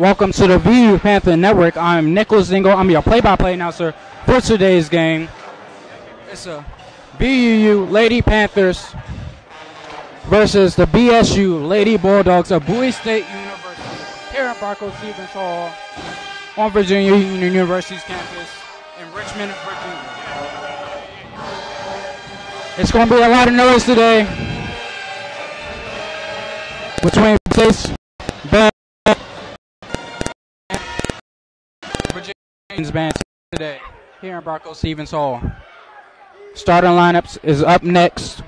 Welcome to the VU Panther Network. I'm Nicholas Dingle. I'm your play-by-play announcer for today's game. It's a VUU Lady Panthers versus the BSU Lady Bulldogs of Bowie State University here at Barclay-Stevens Hall on Virginia Union University's campus in Richmond, Virginia. It's going to be a lot of noise today between State's Virginia's band today here in Barclay-Stevens Hall. Starting lineups is up next.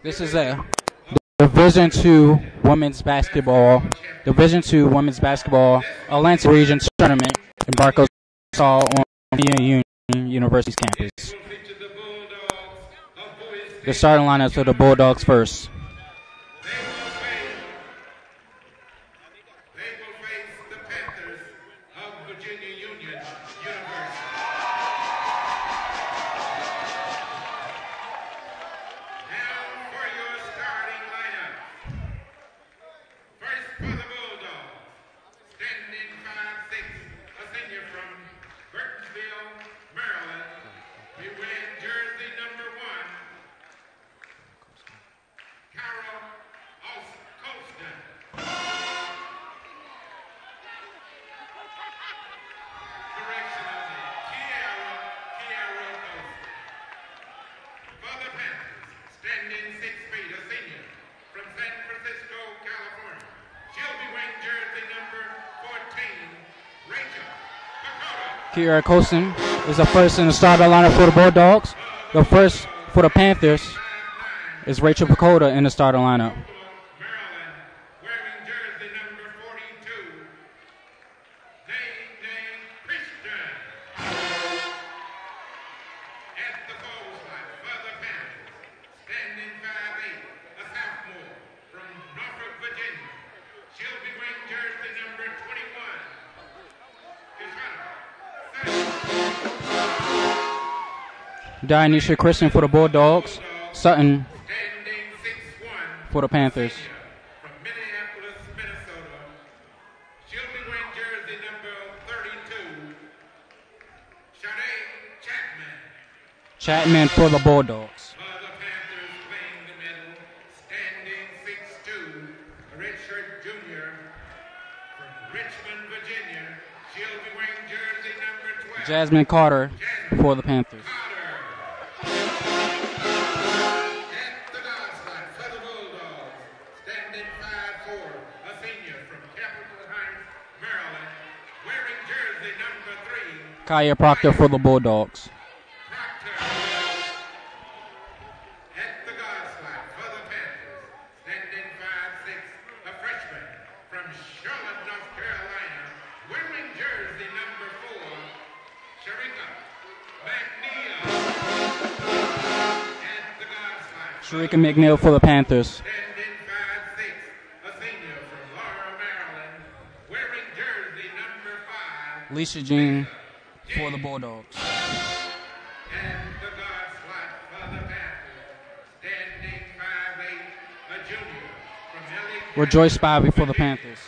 This is a Division II women's basketball Atlanta Region tournament in Barclay on Virginia Union University's campus. The starting lineup for the Bulldogs first. Kiera Colson is the first in the starting lineup for the Bulldogs. The first for the Panthers is Rachel Pacoda in the starting lineup. Dionysia Christian for the Bulldogs. Sutton for the Panthers. From Minneapolis, Minnesota. She'll be wearing jersey number 32. Sade Chapman. Chapman for the Bulldogs. For the Panthers playing the middle. Standing 6'2". A redshirt junior from Richmond, Virginia. She'll be wearing jersey number 12. Jasmine Carter for the Panthers. Kaya Proctor for the Bulldogs. At the guard slot for the Panthers, standing 5'6", a freshman from Charlotte, North Carolina, wearing jersey number 4, Sharika McNeil. At the guard slot, Sharika McNeil for the Panthers. standing 5'6", a senior from Laura, Maryland, wearing jersey number 5, Lisa Jean for the Bulldogs. and the guard slot for the Panthers, standing 5'8", a junior from LA. Rejoice Spivey for the Panthers.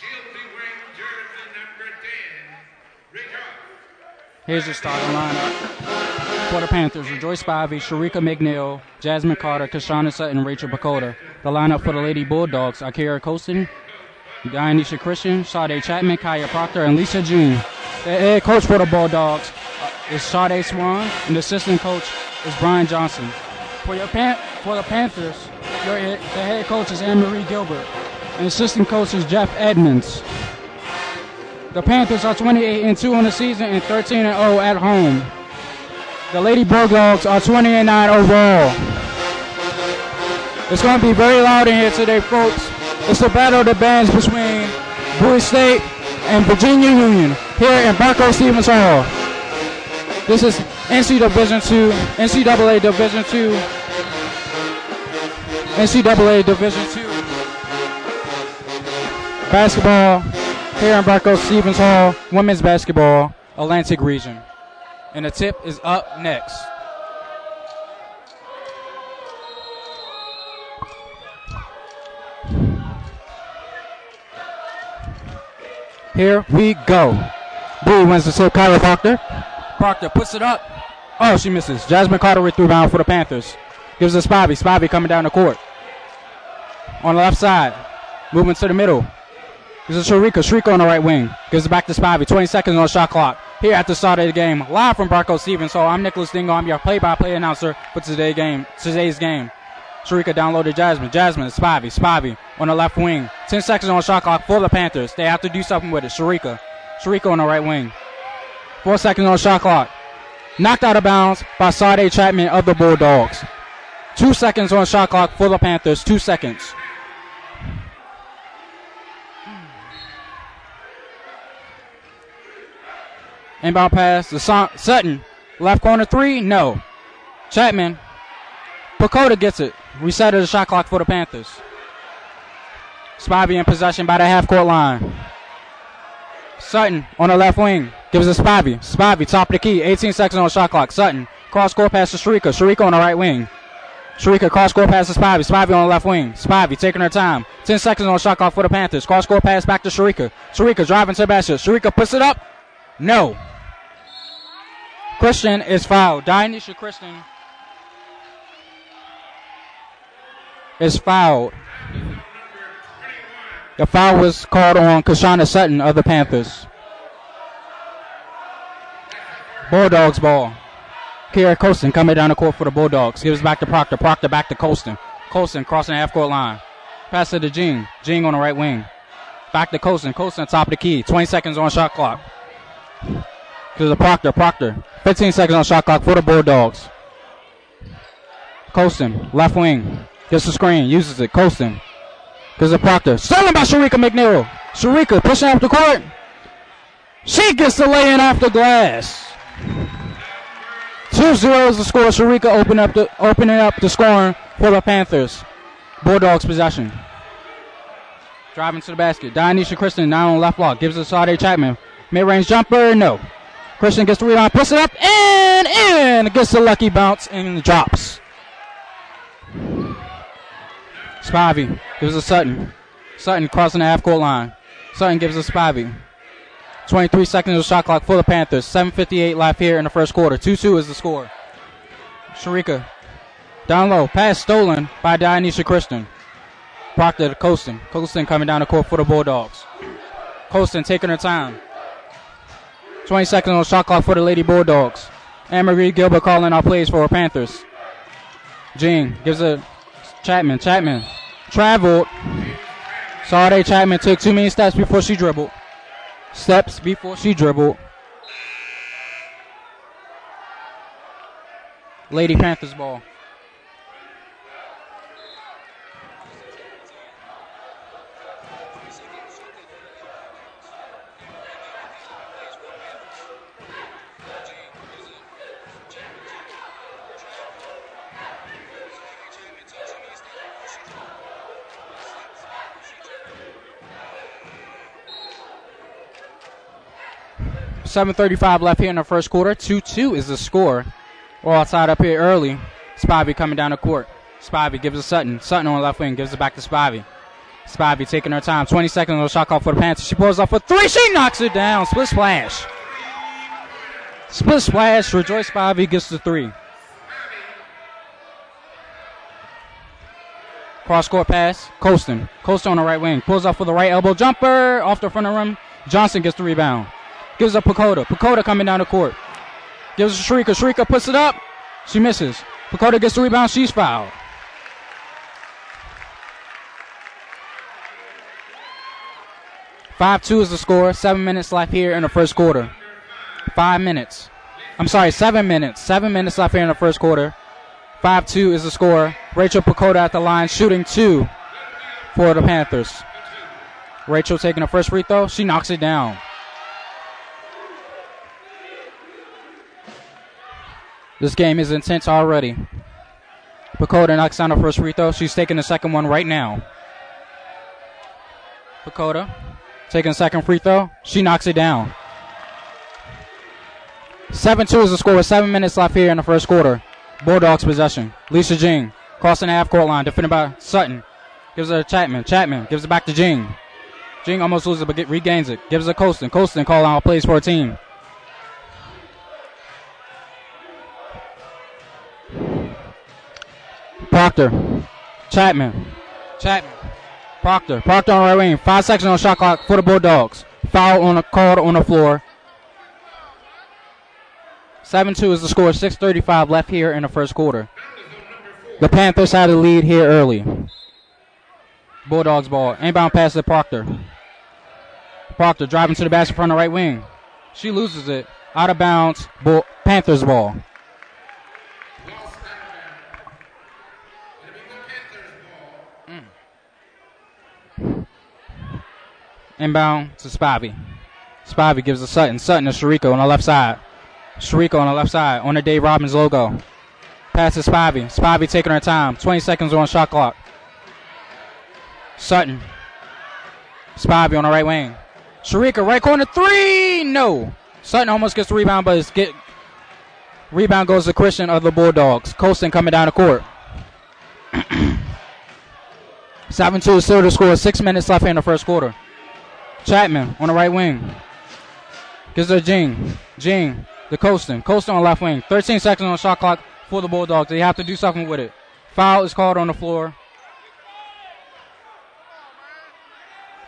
She'll be wearing jersey number 10, Rejoice. Here's the starting lineup for the Panthers. Rejoice Spivey, Sharika McNeil, Jasmine Carter, Kashana Sutton, and Rachel Pacoda. The lineup for the Lady Bulldogs: Akira Colson, Dionysia Christian, Sade Chapman, Kaya Proctor, and Lisa Jean. The head coach for the Bulldogs is Sade Swan, and the assistant coach is Brian Johnson. For the Panthers, the head coach is Anne-Marie Gilbert, and assistant coach is Jeff Edmonds. The Panthers are 28-2 on the season and 13-0 at home. The Lady Bulldogs are 20-9 overall. It's going to be very loud in here today, folks. It's the battle of the bands between Bowie State and Virginia Union here in Barco Stevens Hall. This is NCAA Division II basketball here in Barco Stevens Hall, women's basketball, Atlantic region. And the tip is up next. Here we go. Bowie wins the tip. Kyra Proctor. Proctor puts it up. Oh, she misses. Jasmine Carter with rebound for the Panthers. Gives us Spivey. Spivey coming down the court. On the left side. Moving to the middle. Gives us Sharika. Sharika on the right wing. Gives it back to Spivey. 20 seconds on the shot clock. Here at the start of the game. Live from Barco Stevens Hall. I'm Nicholas Dingo. I'm your play-by-play announcer for today's game. Sharika down low to Jasmine. Jasmine, Spivey. Spivey on the left wing. 10 seconds on the shot clock for the Panthers. They have to do something with it. Sharika. Sharika on the right wing. 4 seconds on the shot clock. Knocked out of bounds by Sade Chapman of the Bulldogs. 2 seconds on the shot clock for the Panthers. 2 seconds. Inbound pass to Sutton. Left corner three. No. Chapman. Pacoda gets it. Reset of the shot clock for the Panthers. Spivey in possession by the half-court line. Sutton on the left wing. Gives it Spivey. Spivey, top of the key. 18 seconds on the shot clock. Sutton. Cross-court pass to Sharika. Sharika on the right wing. Sharika cross-court pass to Spivey. Spivey on the left wing. Spivey taking her time. 10 seconds on the shot clock for the Panthers. Cross-court pass back to Sharika. Sharika driving to the basket. Sharika puts it up. No. Christian is fouled. Dionysia Christian is fouled. The foul was called on Kashana Sutton of the Panthers. Bulldogs ball. Kira Colston coming down the court for the Bulldogs. Gives back to Proctor. Proctor back to Colston. Colston crossing the half-court line. Pass it to Jing. Jing on the right wing. Back to Colston. Colston top of the key. 20 seconds on shot clock. Gives to Proctor. Proctor. 15 seconds on shot clock for the Bulldogs. Colston. Left wing. Gets the screen. Uses it. Colston. Gives to Proctor. Stolen by Sharika McNeil. Sharika pushing up the court. She gets the lay-in off the glass. 2-0 is the score. Sharika opening up the scoring for the Panthers. Bulldogs possession. Driving to the basket. Dionysia Christian now on left block. Gives it to Sade Chapman. Mid-range jumper. No. Christian gets the rebound. Puts it up and in. Gets the lucky bounce and drops. Spivey gives it to Sutton. Sutton crossing the half-court line. Sutton gives it to Spivey. 23 seconds of shot clock for the Panthers. 7:58 left here in the first quarter. 2-2 is the score. Sharika down low. Pass stolen by Dionysia Christian. Proctor to Colston. Colston coming down the court for the Bulldogs. Colston taking her time. 20 seconds on shot clock for the Lady Bulldogs. Anne-Marie Gilbert calling our plays for the Panthers. Jean gives it Chapman. Chapman traveled. Sade Chapman took too many steps before she dribbled. Lady Panthers ball. .7:35 left here in the first quarter. 2-2 is the score. We're all tied up here early. Spivey coming down the court. Spivey gives it Sutton. Sutton on the left wing gives it back to Spivey. Spivey taking her time. 20 seconds on the shot clock for the Panthers. She pulls up for three. She knocks it down. Split splash. Split splash. Rejoice Spivey gets the three. Cross court pass. Colston. Colston on the right wing. Pulls up for the right elbow jumper. Off the front of the rim. Johnson gets the rebound. Gives up Pacoda. Pacoda coming down the court. Gives it to Sharika. Sharika puts it up. She misses. Pacoda gets the rebound. She's fouled. 5-2 is the score. 7 minutes left here in the first quarter. 5 minutes. I'm sorry, 7 minutes. 7 minutes left here in the first quarter. 5-2 is the score. Rachel Pacoda at the line, shooting 2 for the Panthers. Rachel taking the first free throw. She knocks it down. This game is intense already. Pacoda knocks down the first free throw. She's taking the second one right now. Pacoda taking the second free throw. She knocks it down. 7-2 is the score with 7 minutes left here in the first quarter. Bulldogs possession. Lisa Jing crossing the half-court line, defended by Sutton. Gives it to Chapman. Chapman gives it back to Jing. Jing almost loses it, but regains it. Gives it to Colston. Colston calling out plays for a team. Proctor. Chapman. Proctor on the right wing. 5 seconds on the shot clock for the Bulldogs. Foul on the call on the floor. 7-2 is the score. 6:35 left here in the first quarter. The Panthers had the lead here early. Bulldogs ball. Inbound pass to Proctor. Proctor driving to the basket from the right wing. She loses it. Out of bounds. Panthers ball. Inbound to Spivey. Spivey gives to Sutton. Sutton to Sharika on the left side. Sharika on the left side on the Dave Robbins logo. Pass to Spivey. Spivey taking her time. 20 seconds on shot clock. Sutton. Spivey on the right wing. Sharika right corner 3. No. Sutton almost gets the rebound, but rebound goes to Christian of the Bulldogs. Colston coming down the court. 7-2 is still the score. 6 minutes left in the first quarter. Chapman on the right wing. Gives her Jing. Jing to Colston. Colston on the left wing. 13 seconds on the shot clock for the Bulldogs. They have to do something with it. Foul is called on the floor.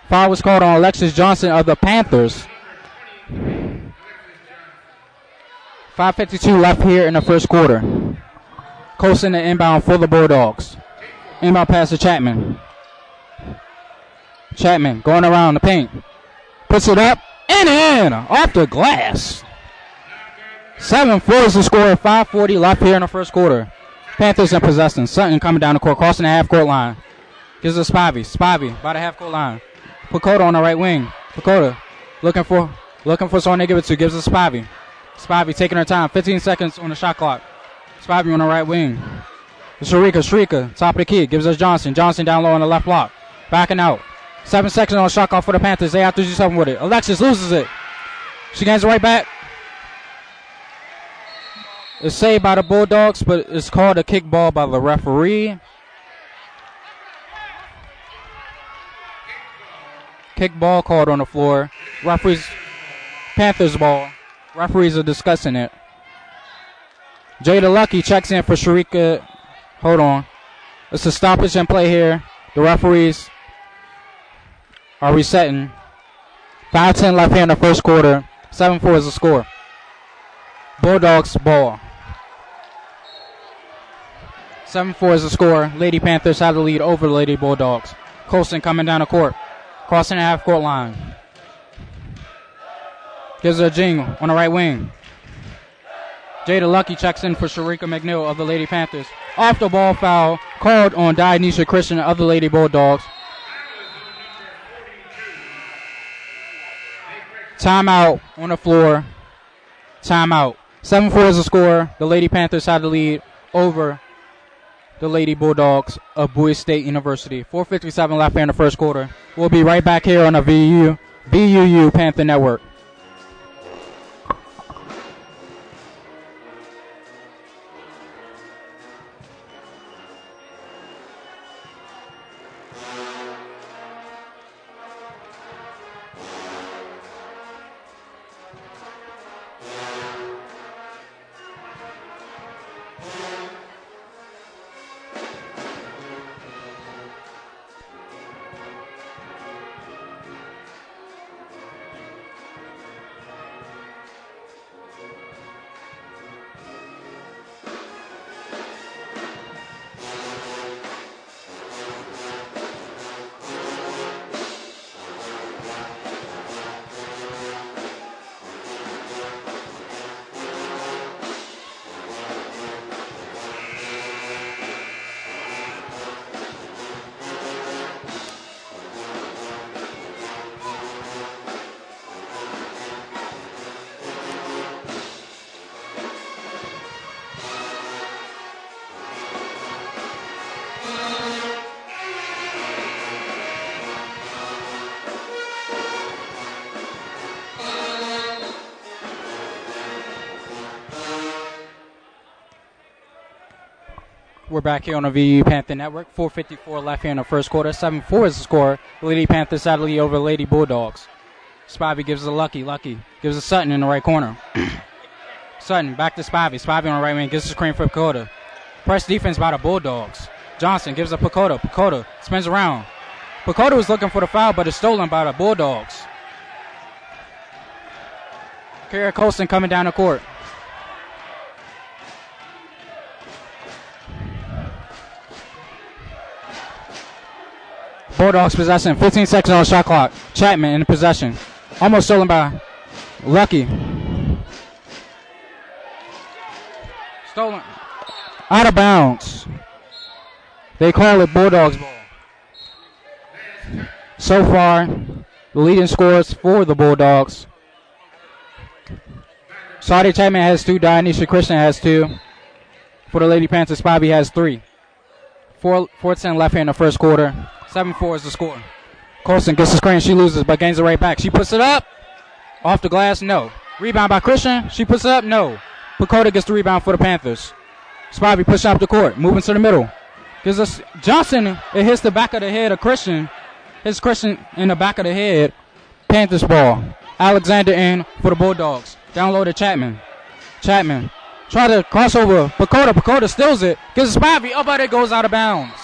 Foul was called on Alexis Johnson of the Panthers. 5:52 left here in the first quarter. Colston the inbound for the Bulldogs. Inbound pass to Chapman. Chapman going around the paint. Puts it up and in. Off the glass. 7-4 is the score. 5:40 left here in the first quarter. Panthers in possession. Sutton coming down the court, crossing the half-court line. Gives it to Spivey. Spivey by the half-court line. Pacoda on the right wing. Pacoda looking for someone to give it to. Gives it to Spivey. Spivey taking her time. 15 seconds on the shot clock. Spivey on the right wing. Sharika, top of the key. Gives us Johnson. Johnson down low on the left block. Backing out. 7 seconds on the shot clock for the Panthers. They have to do something with it. Alexis loses it. She gains it right back. It's saved by the Bulldogs, but it's called a kickball by the referee. Kickball called on the floor. Referees, Panthers ball. Referees are discussing it. Jada Lucky checks in for Sharika. Hold on. It's a stoppage in play here. The referees are resetting. 5:10 left here in the first quarter. 7-4 is the score. Bulldogs ball. 7-4 is the score. Lady Panthers have the lead over the Lady Bulldogs. Colston coming down the court. Crossing the half-court line. Gives her a Jing on the right wing. Jada Lucky checks in for Sharika McNeil of the Lady Panthers. Off the ball foul called on Dionysia Christian of the Lady Bulldogs. Timeout on the floor. Timeout. 7-4 is the score. The Lady Panthers have the lead over the Lady Bulldogs of Bowie State University. 4:57 left here in the first quarter. We'll be right back here on the VUU Panther Network. We're back here on the VU Panther Network. 4:54 left here in the first quarter. 7-4 is the score. The Lady Panthers sadly over Lady Bulldogs. Spivey gives it to Lucky. Lucky gives it to Sutton in the right corner. Sutton back to Spivey. Spivey on the right wing gives the screen for Pacoda. Press defense by the Bulldogs. Johnson gives it Pacoda. Pacoda spins around. Pacoda was looking for the foul, but it's stolen by the Bulldogs. Kara Colston coming down the court. Bulldogs possession. 15 seconds on the shot clock. Chapman in possession. Almost stolen by Lucky. Stolen. Out of bounds. They call it Bulldogs ball. So far, the leading scores for the Bulldogs. Saudi Chapman has 2. Dionysia Christian has 2. For the Lady Panthers, Spivey has 3. 4:10 left here in the first quarter. 7-4 is the score. Colson gets the screen. She loses, but gains it right back. She puts it up. Off the glass, no. Rebound by Christian. She puts it up, no. Pacoda gets the rebound for the Panthers. Spivey pushing up the court. Moving to the middle. Gives us Johnson. It hits the back of the head of Christian. Hits Christian in the back of the head. Panthers ball. Alexander in for the Bulldogs. Down low to Chapman. Chapman. Try to cross over. Pacoda. Pacoda steals it. Gives it Spivey. Oh, but it goes out of bounds.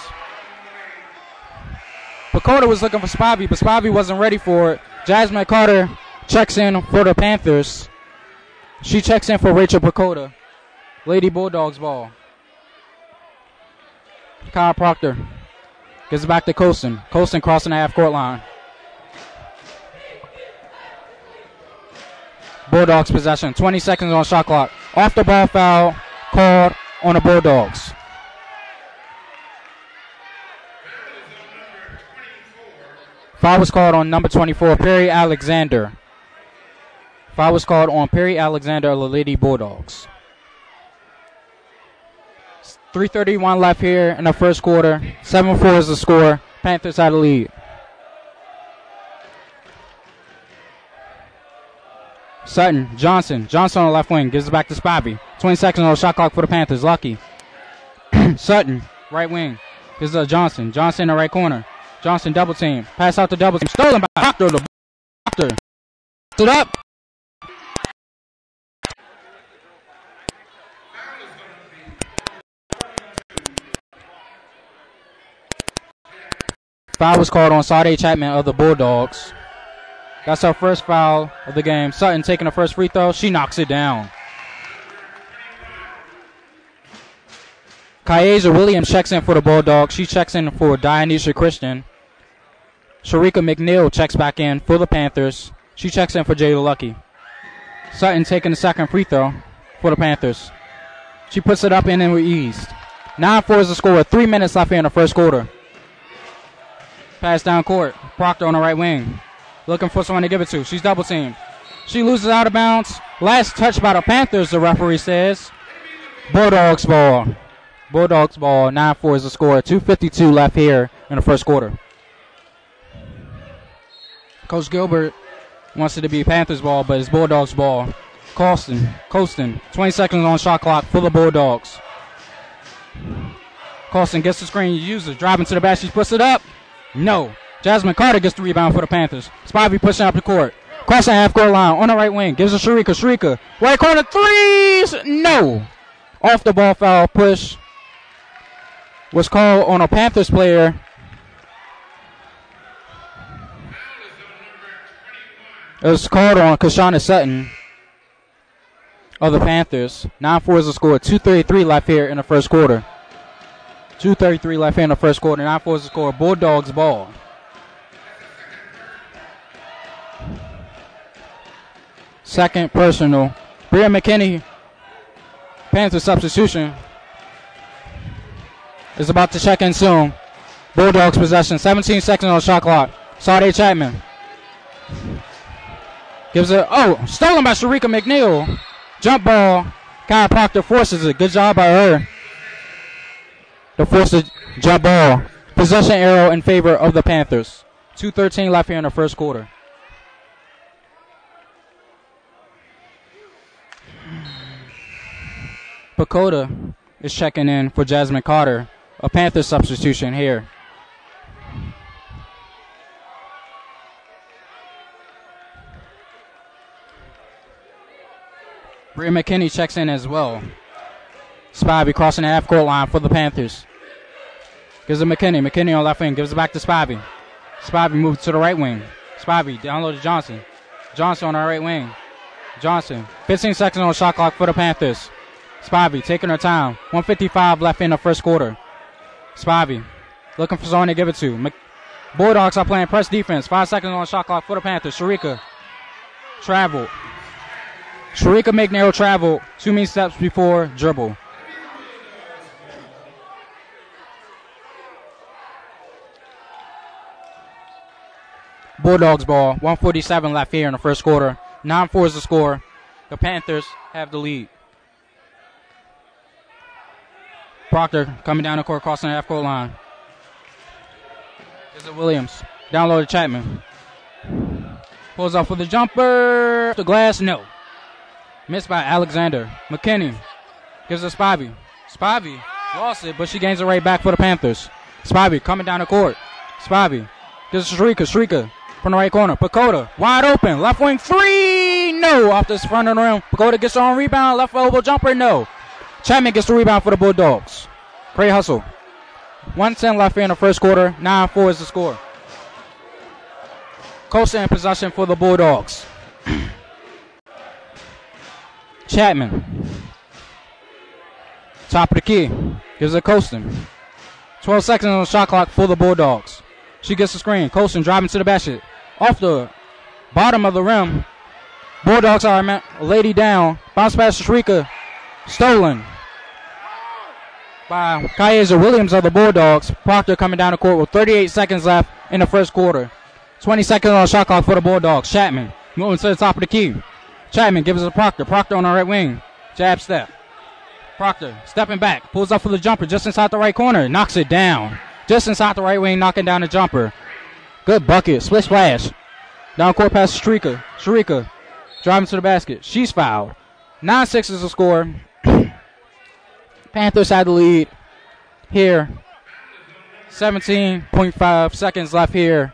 Pacoda was looking for Spivey, but Spivey wasn't ready for it. Jasmine Carter checks in for the Panthers. She checks in for Rachel Pacoda. Lady Bulldogs ball. Kyle Proctor gives it back to Colson. Colson crossing the half-court line. Bulldogs possession. 20 seconds on shot clock. Off the ball foul called on the Bulldogs. Foul was called on number 24, Perry Alexander. Foul was called on Perry Alexander of the Lady Bulldogs. 3:31 left here in the first quarter. 7-4 is the score. Panthers had the lead. Sutton, Johnson. Johnson on the left wing. Gives it back to Spivey. 20 seconds on the shot clock for the Panthers. Lucky. Sutton, right wing. Gives it to Johnson. Johnson in the right corner. Johnson double team. Pass out to double team. Stolen by Proctor. The Proctor. Stood up. Foul was called on Sade Chapman of the Bulldogs. That's our first foul of the game. Sutton taking the first free throw. She knocks it down. Kyasia Williams checks in for the Bulldogs. She checks in for Dionysia Christian. Sharika McNeil checks back in for the Panthers. She checks in for Jada Lucky. Sutton taking the second free throw for the Panthers. She puts it up and with ease. 9-4 is the score. 3 minutes left here in the first quarter. Pass down court. Proctor on the right wing. Looking for someone to give it to. She's double teamed. She loses out of bounds. Last touch by the Panthers, the referee says. Bulldogs ball. Bulldogs ball. 9-4 is the score. 2:52 left here in the first quarter. Coach Gilbert wants it to be Panthers ball, but it's Bulldogs ball. Colston. 20 seconds on shot clock for the Bulldogs. Colston gets the screen. Uses. Driving to the basket. She puts it up. No. Jasmine Carter gets the rebound for the Panthers. Spivey pushing up the court. Crossing half-court line on the right wing. Gives it Sharika. Sharika. Right corner. Threes. No. Off the ball foul push was called on a Panthers player. It was called on Kashana Sutton of the Panthers. 9-4 is the score. 2:33 left here in the first quarter. 2:33 left here in the first quarter. 9-4 is the score. Bulldogs ball. Second personal. Bria McKinney, Panthers substitution, is about to check in soon. Bulldogs possession. 17 seconds on the shot clock. Sade Chapman gives it. Oh, stolen by Sharika McNeil. Jump ball. Kyle Proctor forces it. Good job by her to force the jump ball. Possession arrow in favor of the Panthers. 2:13 left here in the first quarter. Pacoda is checking in for Jasmine Carter, a Panther substitution here. Bria McKinney checks in as well. Spivey crossing the half-court line for the Panthers. Gives it McKinney. McKinney on left wing. Gives it back to Spivey. Spivey moves to the right wing. Spivey down low to Johnson. Johnson on the right wing. Johnson. 15 seconds on the shot clock for the Panthers. Spivey taking her time. 1:55 left in the first quarter. Spivey looking for someone to give it to. Bulldogs are playing press defense. 5 seconds on the shot clock for the Panthers. Sharika travel. Sharika McNair travel 2 mean steps before dribble. Bulldogs ball. 1:47 left here in the first quarter. 9-4 is the score. The Panthers have the lead. Proctor coming down the court, crossing the half-court line. Is it Williams? Down low to Chapman. Pulls up for the jumper. The glass, no. Missed by Alexander. McKinney gives it to Spivey. Spivey lost it, but she gains it right back for the Panthers. Spivey coming down the court. Spivey gives it to Shrika. Shrika from the right corner. Pagoda wide open. Left wing three. No. Off this front of the rim. Pagoda gets her own rebound. Left elbow jumper. No. Chapman gets the rebound for the Bulldogs. Great hustle. 1:10 left here in the first quarter. 9-4 is the score. Costa in possession for the Bulldogs. Chapman. Top of the key. Gives it Colston. 12 seconds on the shot clock for the Bulldogs. She gets the screen. Colston driving to the basket. Off the bottom of the rim. Bulldogs are a lady down. Bounce pass to Shrika. Stolen by Kaiser Williams of the Bulldogs. Proctor coming down the court with 38 seconds left in the first quarter. 20 seconds on the shot clock for the Bulldogs. Chapman moving to the top of the key. Chapman gives it to Proctor. Proctor on the right wing. Jab step. Proctor stepping back. Pulls up for the jumper just inside the right corner. Knocks it down. Just inside the right wing, knocking down the jumper. Good bucket. Split splash. Down court pass to Sharika. Sharika driving to the basket. She's fouled. 9-6 is the score. Panthers had the lead here. 17.5 seconds left here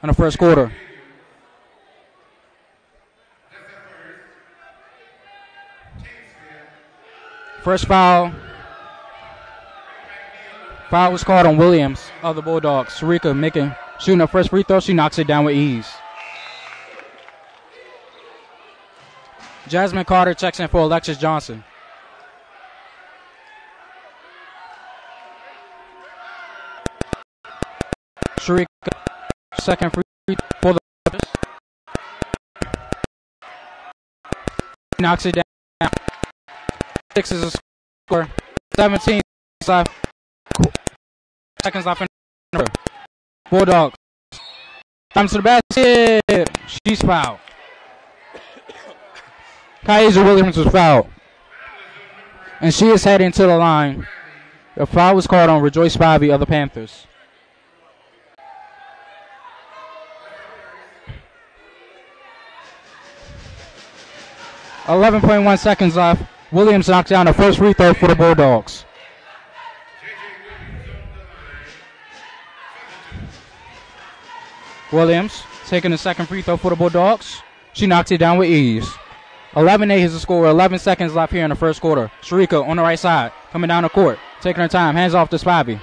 in the first quarter. First foul. Foul was called on Williams of the Bulldogs. Sharika shooting her first free throw. She knocks it down with ease. Jasmine Carter checks in for Alexis Johnson. Sharika, second free for the Panthers. Knocks it down. 6 is a score. 17 left. Seconds left in the Bulldogs. Comes to the basket. She's fouled. Kaiser Williams was fouled. And she is heading to the line. The foul was called on Rejoice Spivey of the Panthers. .1 seconds left. Williams knocks down the first free throw for the Bulldogs. Williams taking the second free throw for the Bulldogs. She knocks it down with ease. 11-8 is the score. 11 seconds left here in the first quarter. Sharika on the right side, coming down the court, taking her time. Hands off to Spivey.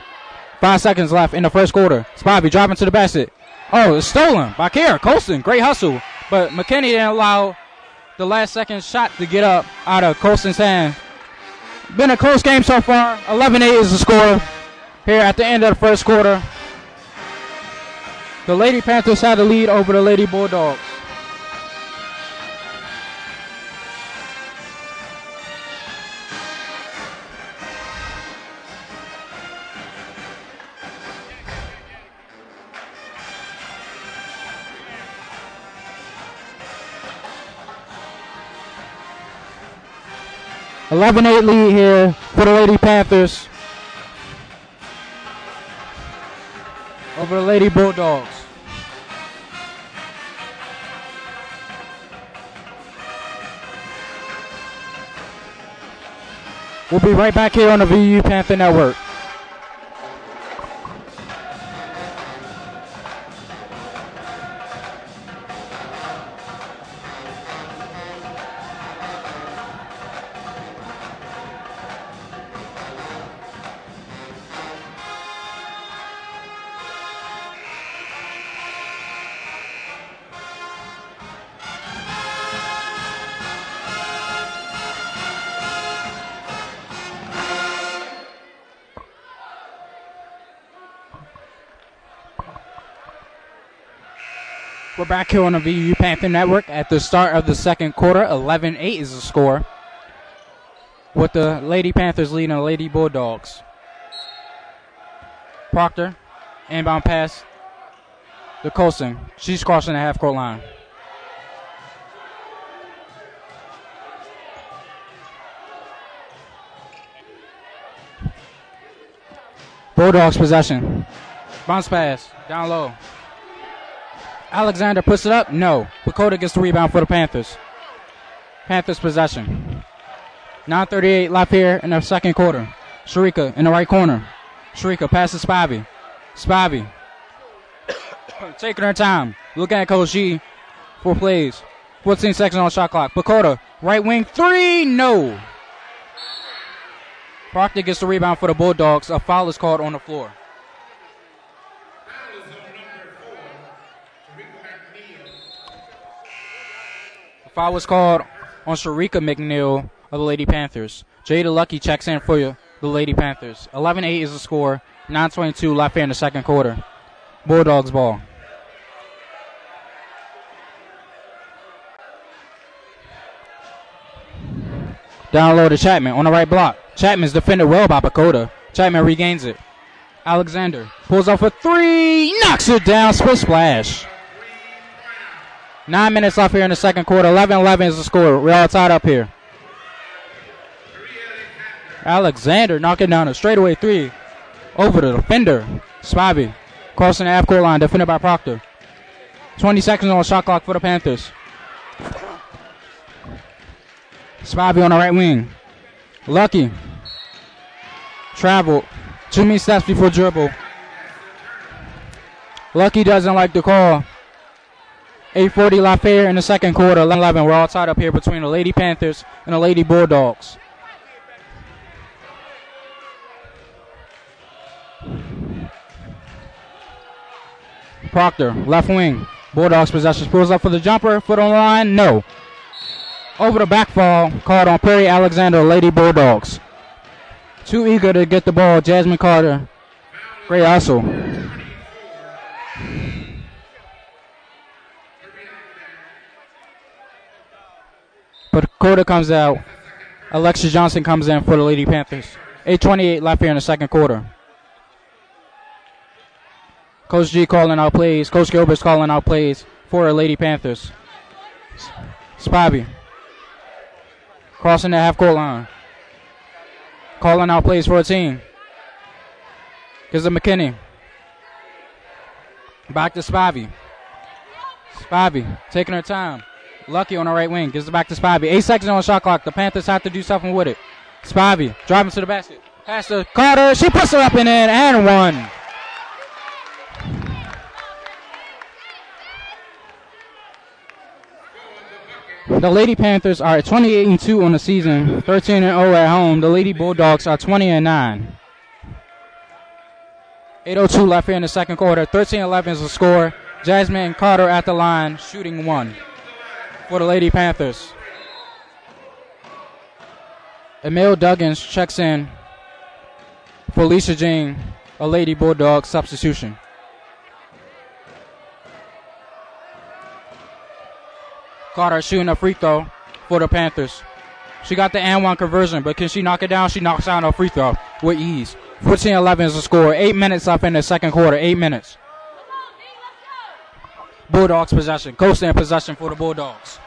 5 seconds left in the first quarter. Spivey driving to the basket. Oh, it's stolen by Kara Colston. Great hustle. But McKinney didn't allow the last second shot to get up out of Colston's hand. Been a close game so far. 11-8 is the score here at the end of the first quarter. The Lady Panthers had the lead over the Lady Bulldogs. .8 lead here for the Lady Panthers over the Lady Bulldogs. We'll be right back here on the VU Panther Network. We're back here on the VU Panther Network at the start of the second quarter. 11-8 is the score, with the Lady Panthers leading the Lady Bulldogs. Proctor, inbound pass to Colson. She's crossing the half-court line. Bulldogs possession. Bounce pass, down low. Alexander puts it up. No. Lakota gets the rebound for the Panthers. Panthers possession. 9:38 left here in the second quarter. Sharika in the right corner. Sharika passes Spivey. Spivey taking her time. Looking at Coach G. 4 plays. 14 seconds on the shot clock. Lakota, right wing, 3. No. Proctor gets the rebound for the Bulldogs. A foul is called on the floor. Foul was called on Sharika McNeil of the Lady Panthers. Jada Lucky checks in for the Lady Panthers. 11-8 is the score. 9:22 left here in the second quarter. Bulldogs ball. Down low to Chapman on the right block. Chapman's defended well by Pacoda. Chapman regains it. Alexander pulls off a 3. Knocks it down. Split splash. 9 minutes left here in the second quarter. 11-11 is the score. We're all tied up here. Alexander knocking down a straightaway 3 over the defender. Spivey crossing the half-court line, defended by Proctor. 20 seconds on the shot clock for the Panthers. Spivey on the right wing. Lucky traveled 2 many steps before dribble. Lucky doesn't like the call. 8:40 left here in the second quarter. 11-11. We're all tied up here between the Lady Panthers and the Lady Bulldogs. Proctor, left wing. Bulldogs possession. Pulls up for the jumper. Foot on the line. No. Over the back fall. Called on Perry Alexander, Lady Bulldogs. Too eager to get the ball. Jasmine Carter. Great hustle. But Dakota comes out. Alexis Johnson comes in for the Lady Panthers. 8:28 left here in the second quarter. Coach G calling out plays. Coach Gilbert's calling out plays for the Lady Panthers. Spivey crossing the half-court line. Calling out plays for a team. Gives it McKinney. Back to Spivey. Spivey taking her time. Lucky on the right wing. Gives it back to Spivey. 8 seconds on the shot clock. The Panthers have to do something with it. Spivey driving to the basket. Pass to Carter. She puts it up and in and one. The Lady Panthers are 28-2 on the season. 13-0 at home. The Lady Bulldogs are 20-9. 8:02 left here in the second quarter. 13-11 is the score. Jasmine Carter at the line, shooting 1 for the Lady Panthers. Emil Duggins checks in for Lisa Jean, a Lady Bulldog substitution. Carter shooting a free throw for the Panthers. She got the and 1 conversion, but can she knock it down? She knocks down a free throw with ease. 14-11 is the score. 8 minutes left in the second quarter. 8 minutes. Bulldogs possession. Coastal in possession for the Bulldogs.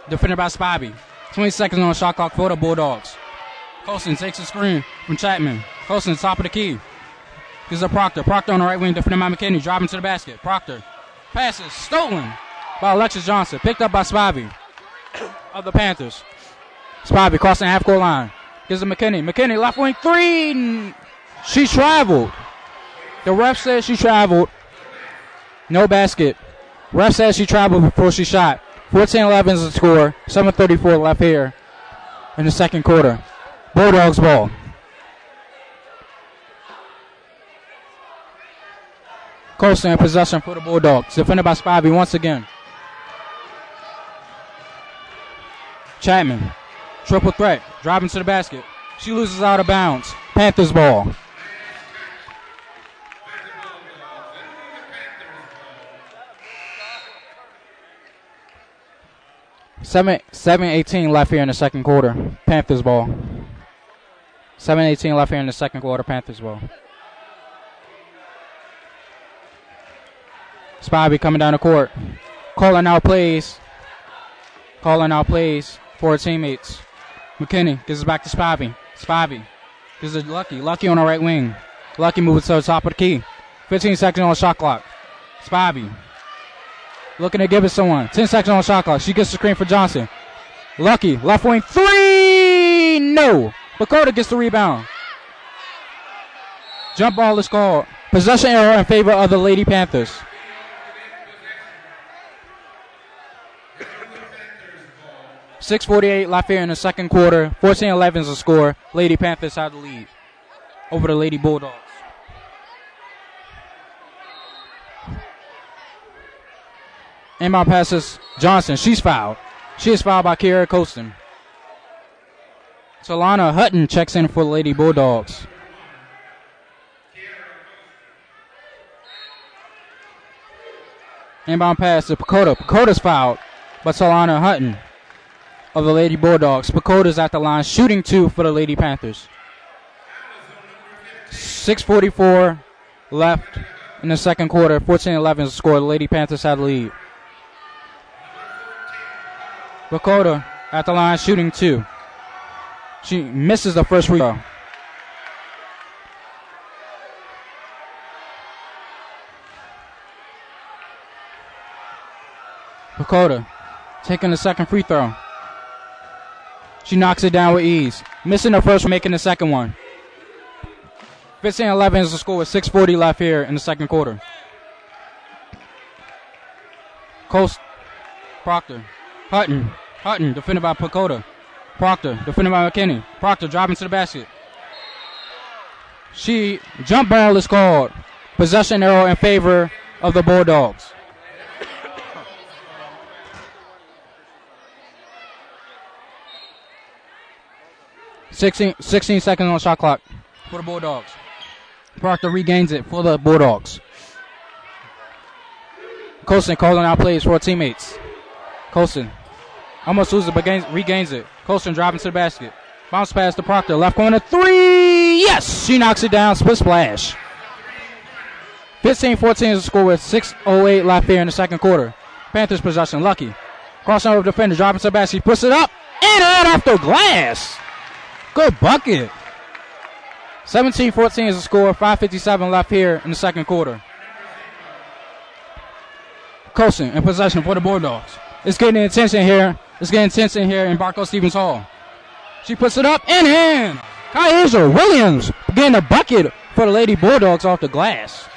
Defended by Spivey. 20 seconds on the shot clock for the Bulldogs. Colson takes a screen from Chapman. Colson top of the key. Gives it Proctor. Proctor on the right wing, defended by McKinney. Driving to the basket. Proctor. Passes. Stolen by Alexis Johnson. Picked up by Spivey of the Panthers. Spivey crossing the half-court line. Gives it McKinney. McKinney, left wing three. She traveled. The ref said she traveled. No basket. Ref said she traveled before she shot. 14-11 is the score. 7:34 left here in the second quarter. Bulldogs ball. Colston in possession for the Bulldogs. Defended by Spivey once again. Chapman. Triple threat. Driving to the basket. She loses out of bounds. Panthers ball. Seven 18 left here in the second quarter. Panthers ball. 7:18 left here in the second quarter. Panthers ball. Spivey coming down the court. Calling out plays. Calling out plays for her teammates. McKinney gives it back to Spivey. Spivey gives it Lucky. Lucky on the right wing. Lucky moves to the top of the key. 15 seconds on the shot clock. Spivey looking to give it someone. 10 seconds on the shot clock. She gets the screen for Johnson. Lucky. Left wing three. No. Bakota gets the rebound. Jump ball is called. Possession error in favor of the Lady Panthers. .648 left here in the second quarter. 14-11 is the score. Lady Panthers have the lead over the Lady Bulldogs. Inbound passes Johnson. She's fouled. She is fouled by Kiera Colston. Solana Hutton checks in for the Lady Bulldogs. Inbound pass to Pacoda. Pacoda's fouled by Solana Hutton of the Lady Bulldogs. Pacoda's at the line shooting two for the Lady Panthers. 6:44 left in the second quarter. 14-11 is the score. The Lady Panthers have the lead. Pacoda at the line shooting two. She misses the first free throw. Pacoda taking the second free throw. She knocks it down with ease. Missing the first, making the second one. 15-11 is the score with 6:40 left here in the second quarter. Coast, Proctor, Hutton, defended by Pacoda. Proctor, defended by McKinney. Proctor driving to the basket. Jump ball is called. Possession arrow in favor of the Bulldogs. Sixteen seconds on the shot clock for the Bulldogs. Proctor regains it for the Bulldogs. Colston calling out plays for her teammates. Colston almost loses it but regains it. Colston driving to the basket. Bounce pass to Proctor. Left corner three. Yes! She knocks it down. Split splash. 15-14 is the score with 6:08 left here in the second quarter. Panthers possession. Lucky. Crossing over defender. Driving to the basket. She puts it up. And off the glass. Good bucket. 17-14 is the score. 5:57 left here in the second quarter. Colston in possession for the Bulldogs. It's getting attention here. It's getting tense in here in Barco Stevens Hall. She puts it up and in. Kaiser Williams getting a bucket for the Lady Bulldogs off the glass.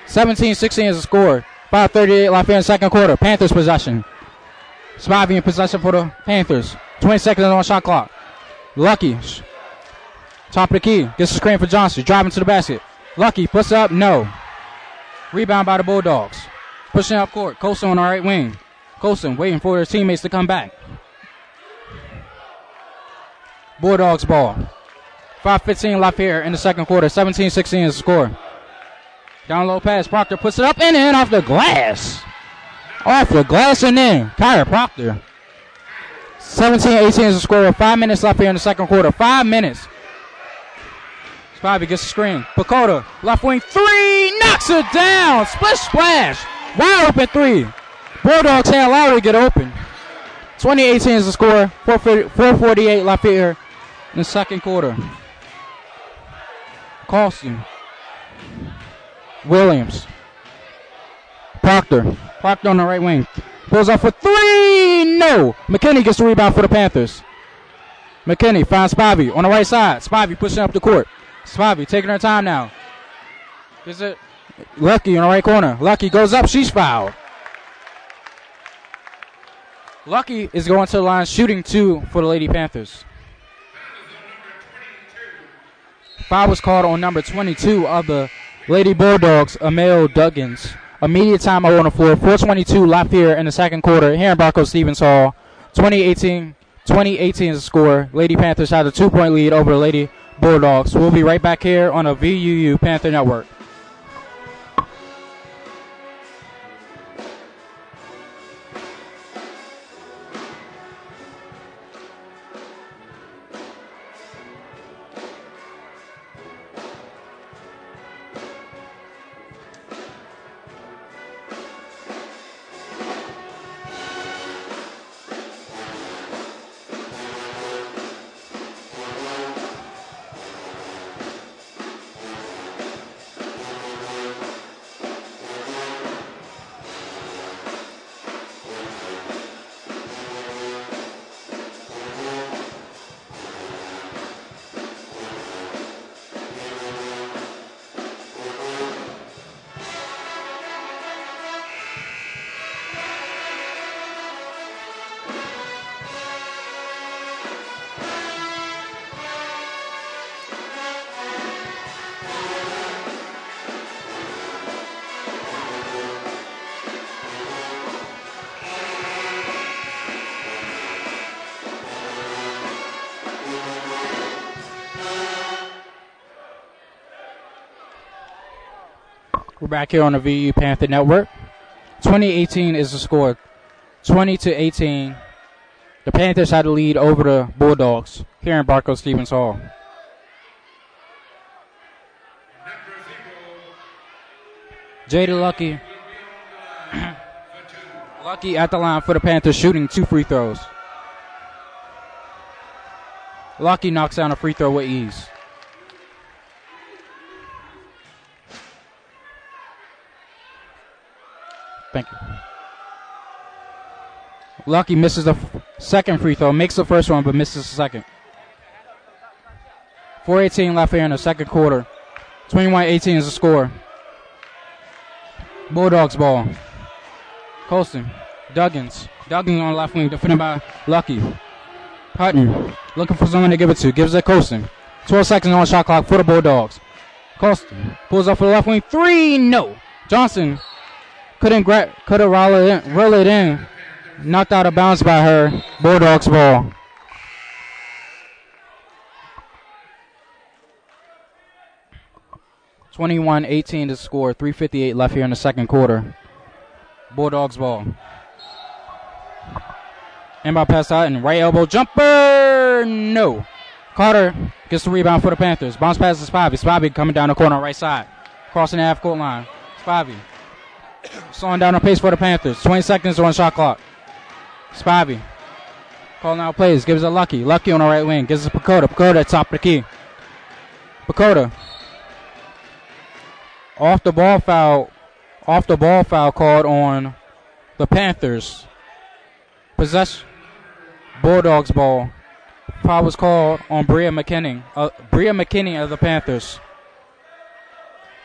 17-16 is the score. 5:38 left here in the second quarter. Panthers possession. Spivey in possession for the Panthers. 20 seconds on the shot clock. Lucky. Top of the key. Gets the screen for Johnson. Driving to the basket. Lucky puts up. No. Rebound by the Bulldogs. Pushing up court. Colston on the right wing. Colston waiting for his teammates to come back. Bulldogs ball. 5:15 left here in the second quarter. 17-16 is the score. Down low pass. Proctor puts it up and in off the glass. Off the glass and in. Kyra Proctor. 17-18 is the score. 5 minutes left here in the second quarter. 5 minutes. Spivey gets the screen. Pacoda, left wing three. Knocks it down. Split splash. Wide open three. Bulldogs can't allow her to get open. 20-18 is the score. 4:48 left here in the second quarter. Colston. Williams. Proctor. Proctor on the right wing. Pulls up for three. No. McKinney gets the rebound for the Panthers. McKinney finds Spivey on the right side. Spivey pushing up the court. Spivey taking her time now. Is it Lucky in the right corner? Lucky goes up. She's fouled. Lucky is going to the line, shooting 2 for the Lady Panthers. Foul was called on number 22 of the Lady Bulldogs, Emil Duggins. Immediate timeout on the floor. 4:22 left here in the second quarter here in Barco-Stevens Hall. 2018 is the score. Lady Panthers had a 2-point lead over the Lady Bulldogs. We'll be right back here on the VUU Panther Network. We're back here on the VU Panther Network. 2018 is the score. 20-18. The Panthers had the lead over the Bulldogs here in Barco-Stevens Hall. Jada Lucky. Lucky at the line for the Panthers, shooting 2 free throws. Lucky knocks down a free throw with ease. Thank you. Lucky misses the second free throw, makes the first one, but misses the second. 4:18 left here in the second quarter. 21-18 is the score. Bulldogs ball. Colston. Duggins on the left wing, defended by Lucky. Hutton looking for someone to give it to. Gives it Colston. 12 seconds on the shot clock for the Bulldogs. Colston pulls up for the left wing. 3, no. Johnson couldn't roll it in. Knocked out of bounds by her. Bulldogs ball. (21-18) to score. 3:58 left here in the second quarter. Bulldogs ball. Inbound pass out and right elbow jumper. No. Carter gets the rebound for the Panthers. Bounce pass to Spivey. Spivey coming down the corner right side. Crossing the half-court line. Spivey slowing down the pace for the Panthers. 20 seconds on shot clock. Spivey calling out plays. Gives it Lucky. Lucky on the right wing. Gives it Pacoda. Pacoda at top of the key. Pacoda. Off the ball foul called on the Panthers. Possession. Bulldogs ball. Foul was called on Bria McKinney. Bria McKinney of the Panthers.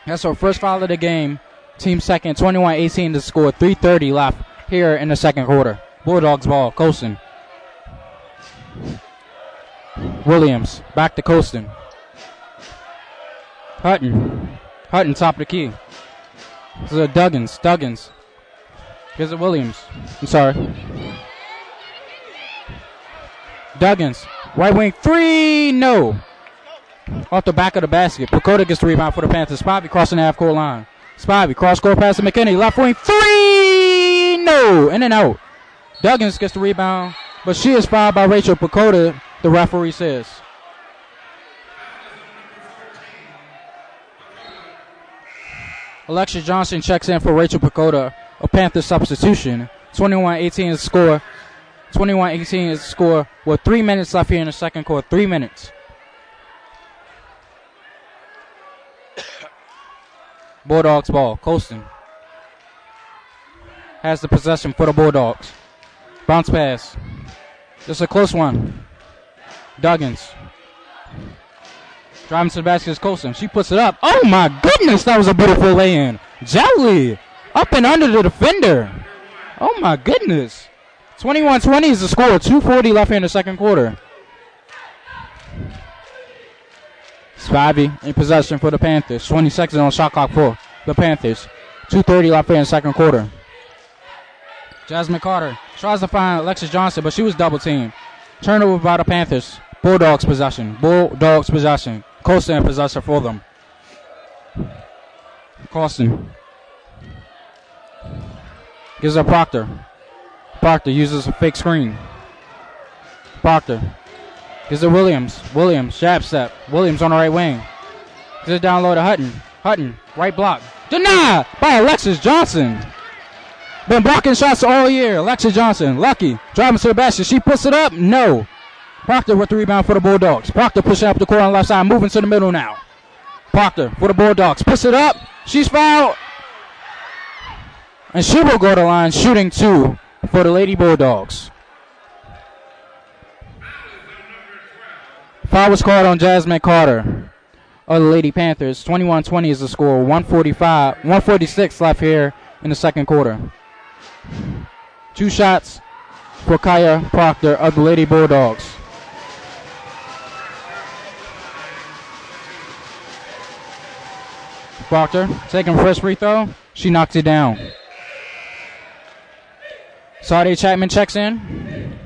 That's her first foul of the game. Team second. 21-18 to score. 3:30 left here in the second quarter. Bulldogs ball. Colston. Williams. Back to Colston. Hutton top of the key. This is Duggins. Gives it Williams. I'm sorry. Duggins. Right wing 3. No. Off the back of the basket. Pacoda gets the rebound for the Panthers. Spivey crossing the half-court line. Spivey cross-court pass to McKinney. Left wing 3. No. In and out. Duggins gets the rebound, but she is fouled by Rachel Pacoda, the referee says. Alexia Johnson checks in for Rachel Pacoda, a Panther substitution. 21-18 is the score. 21-18 is the score with 3 minutes left here in the second quarter. 3 minutes. Bulldogs ball. Colston has the possession for the Bulldogs. Bounce pass. Just a close one. Duggins. Driving to the basket is Colson. She puts it up. Oh my goodness, that was a beautiful lay-in. Jelly up and under the defender. Oh my goodness. 21-20 is the score. 2:40 left here in the second quarter. Spivey in possession for the Panthers. 20 seconds on shot clock for the Panthers. 2:30 left here in the second quarter. Jasmine Carter tries to find Alexis Johnson, but she was double teamed. Turnover by the Panthers. Bulldogs possession. Bulldogs possession. Colston in possession for them. Colston gives her Proctor. Proctor uses a fake screen. Proctor gives it Williams. Williams, jab step. Williams on the right wing. Gives it down low to Hutton. Hutton, right block. Denied by Alexis Johnson. Been blocking shots all year. Alexis Johnson, lucky. Driving to the basket. She puts it up. No. Proctor with the rebound for the Bulldogs. Proctor pushing up the court on the left side. Moving to the middle now. Proctor for the Bulldogs. Puts it up. She's fouled. And she will go to the line shooting 2 for the Lady Bulldogs. Foul was called on Jasmine Carter of the Lady Panthers. 21-20 is the score. 146 left here in the second quarter. 2 shots for Kaya Proctor of the Lady Bulldogs. Proctor taking first free throw. She knocks it down. Sade Chapman checks in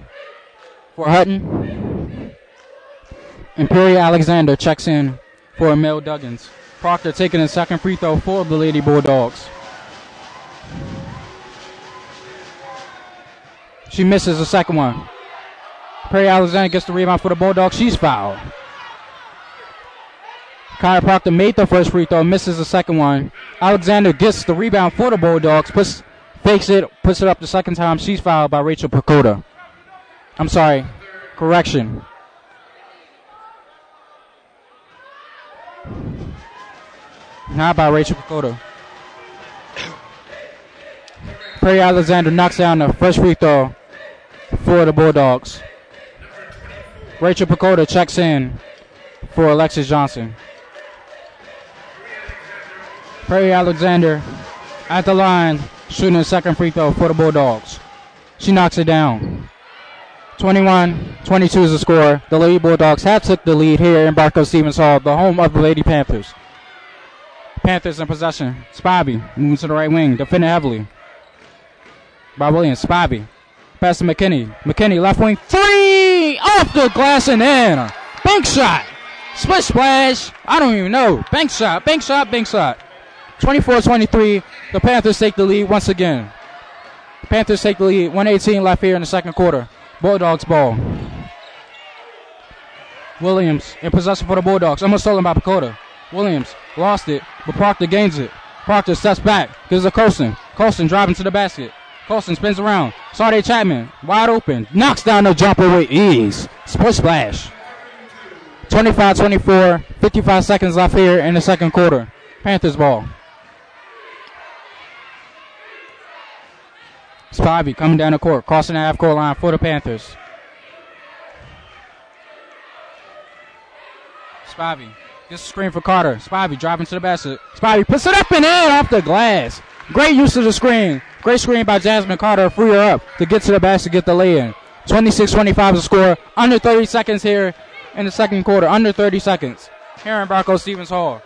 for Hutton. Imperial Alexander checks in for Emil Duggins. Proctor taking the second free throw for the Lady Bulldogs. She misses the second one. Imperial Alexander gets the rebound for the Bulldogs. She's fouled. Kaya Proctor made the first free throw, misses the second one. Alexander gets the rebound for the Bulldogs, fakes it, puts it up the second time. She's fouled by Rachel Pacoda. I'm sorry, correction. Not by Rachel Pacoda. Perry Alexander knocks down the first free throw for the Bulldogs. Rachel Pacoda checks in for Alexis Johnson. Perry Alexander at the line, shooting the second free throw for the Bulldogs. She knocks it down. 21-22 is the score. The Lady Bulldogs have took the lead here in Barco Stevens Hall, the home of the Lady Panthers. Panthers in possession. Spivey moving to the right wing, defending heavily by Williams. Spivey pass to McKinney. McKinney left wing, 3 off the glass and in. Bank shot. Split splash. I don't even know. Bank shot. 24-23. The Panthers take the lead once again. Panthers take the lead. 1:18 left here in the second quarter. Bulldogs ball. Williams in possession for the Bulldogs. Almost stolen by Pacoda. Williams lost it, but Proctor gains it. Proctor steps back. Gives it to Colson. Colson driving to the basket. Colson spins around. Sade Chapman wide open. Knocks down the jumper with ease. Split splash. 25-24. 55 seconds left here in the second quarter. Panthers ball. Spivey coming down the court, crossing the half-court line for the Panthers. Spivey gets a screen for Carter. Spivey driving to the basket. Spivey puts it up and in off the glass. Great use of the screen. Great screen by Jasmine Carter. Free her up to get to the basket, get the lay-in. 26-25 is the score. Under 30 seconds here in the second quarter. Under 30 seconds here in Barco Stevens Hall.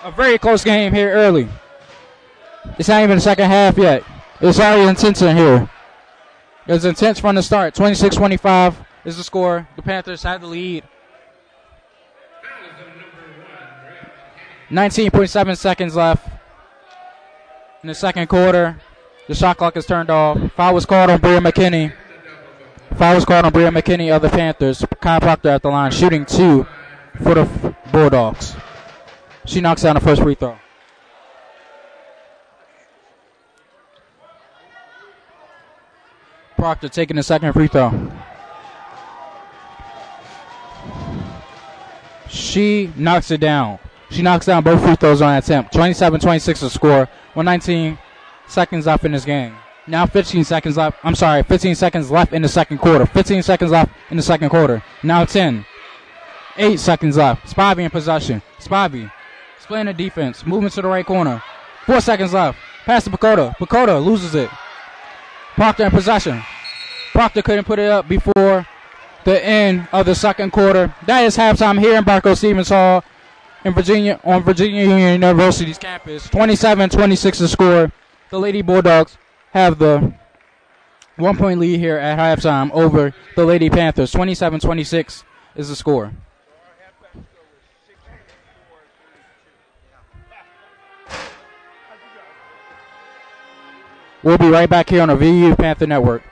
A very close game here early. It's not even the second half yet. It's already intense in here. It was intense from the start. 26-25 is the score. The Panthers have the lead. 19.7 seconds left in the second quarter. The shot clock is turned off. Foul was called on Bria McKinney. Of the Panthers. Kyle Proctor at the line, shooting 2 for the Bulldogs. She knocks down the first free throw. Proctor taking the second free throw. She knocks it down. She knocks down both free throws on that attempt. 27-26 the score. 119 seconds left in this game. Now 15 seconds left. I'm sorry, 15 seconds left in the second quarter. 15 seconds left in the second quarter. Now 10. 8 seconds left. Spivey in possession. Spivey splitting the defense. Movement to the right corner. 4 seconds left. Pass to Pacoda. Pacoda loses it. Proctor in possession. Proctor couldn't put it up before the end of the second quarter. That is halftime here in Barco-Stevens Hall in Virginia, on Virginia Union University's campus. 27-26 the score. The Lady Bulldogs have the 1-point lead here at halftime over the Lady Panthers. 27-26 is the score. We'll be right back here on the VU Panther Network.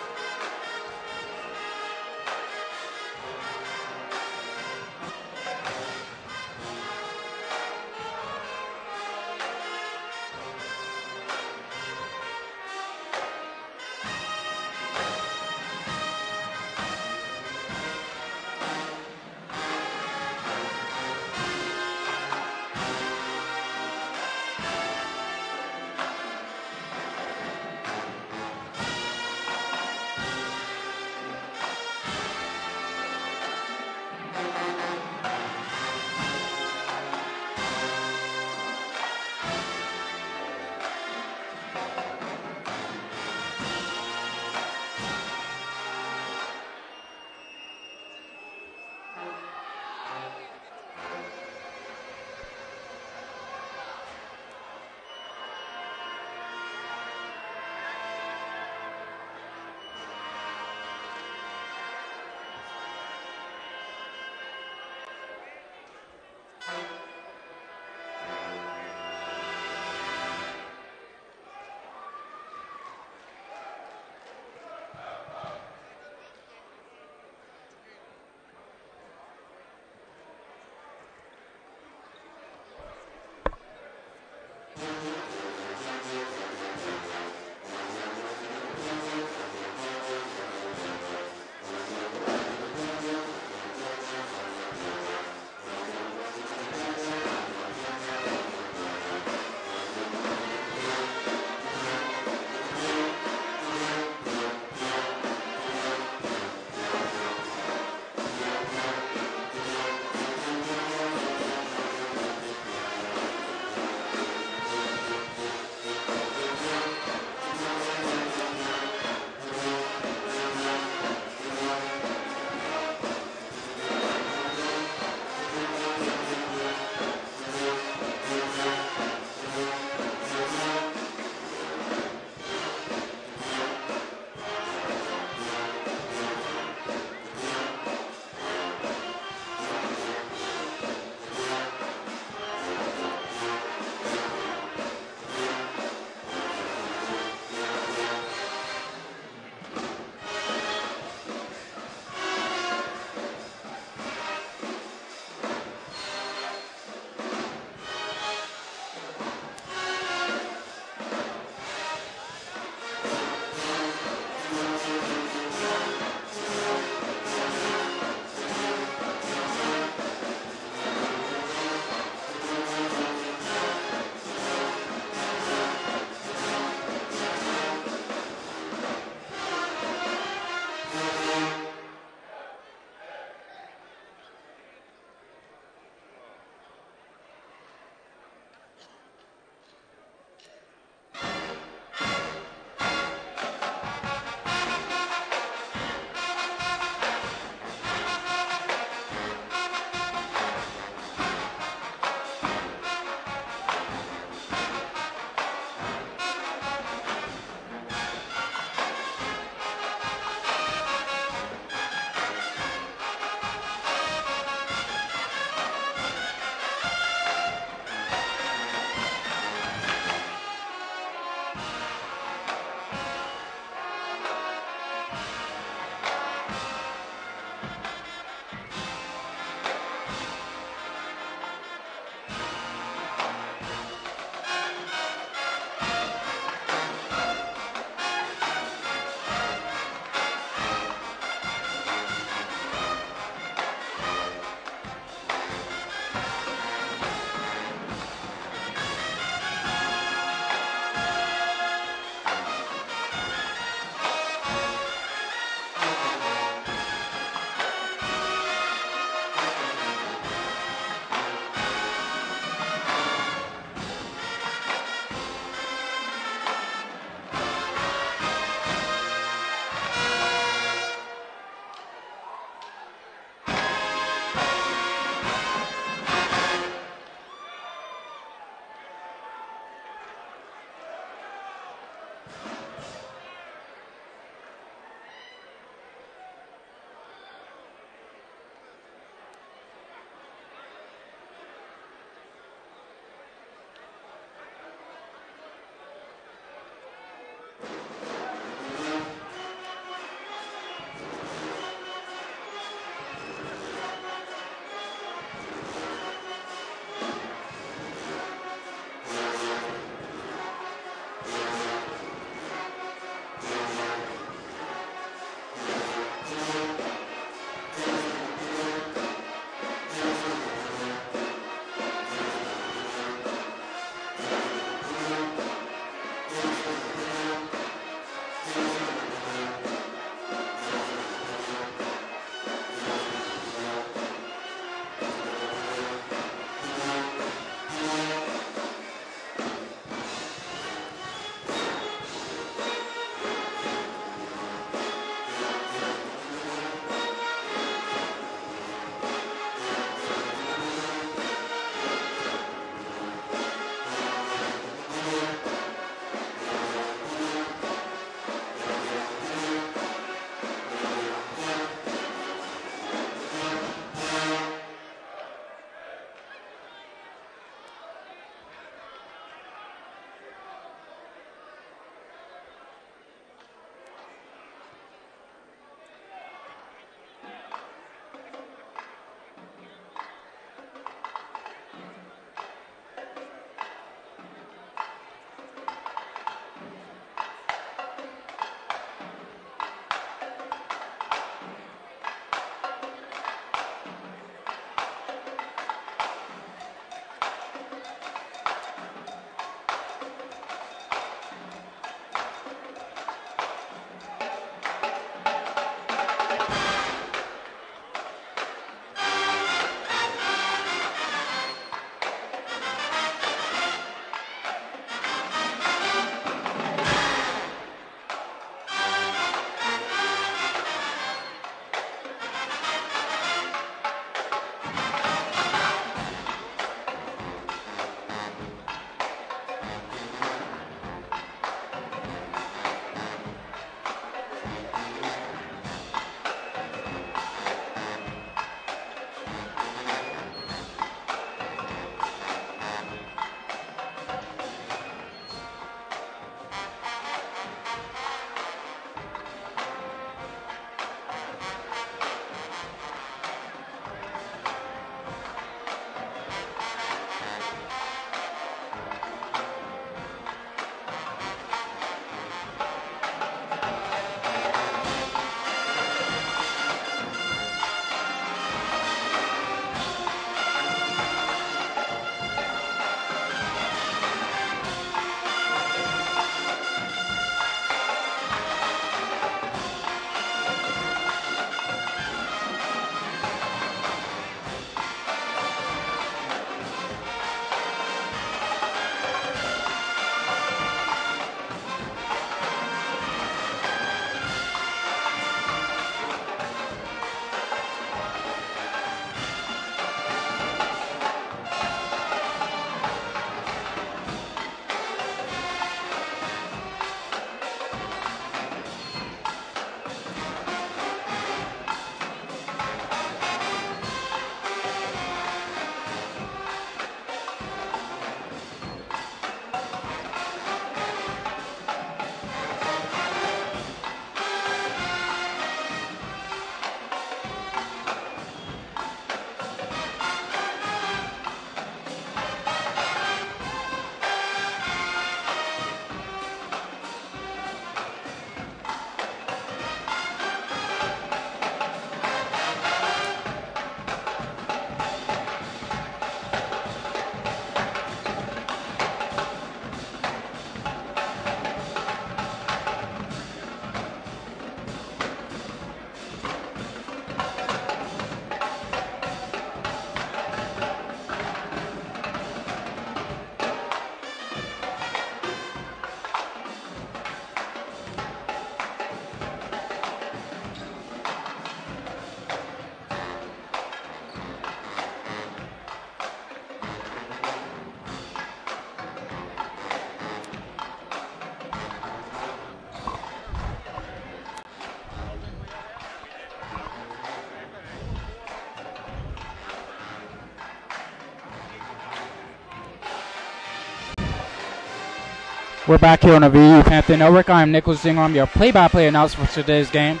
We're back here on the VU Panther Network. I'm Nicholas Zingo. I'm your play-by-play announcer for today's game.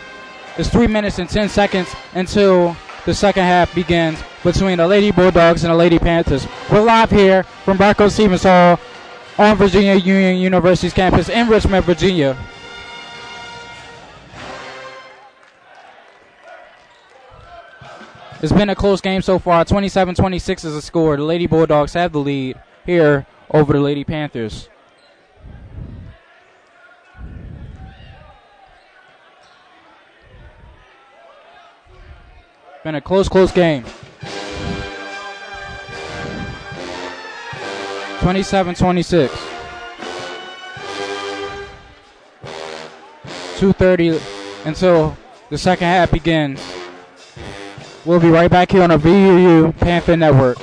It's 3 minutes and 10 seconds until the second half begins between the Lady Bulldogs and the Lady Panthers. We're live here from Barco Stevens Hall on Virginia Union University's campus in Richmond, Virginia. It's been a close game so far. 27-26 is the score. The Lady Bulldogs have the lead here over the Lady Panthers. Been a close game. 27-26. 2:30 until the second half begins. We'll be right back here on the VUU Panther Network.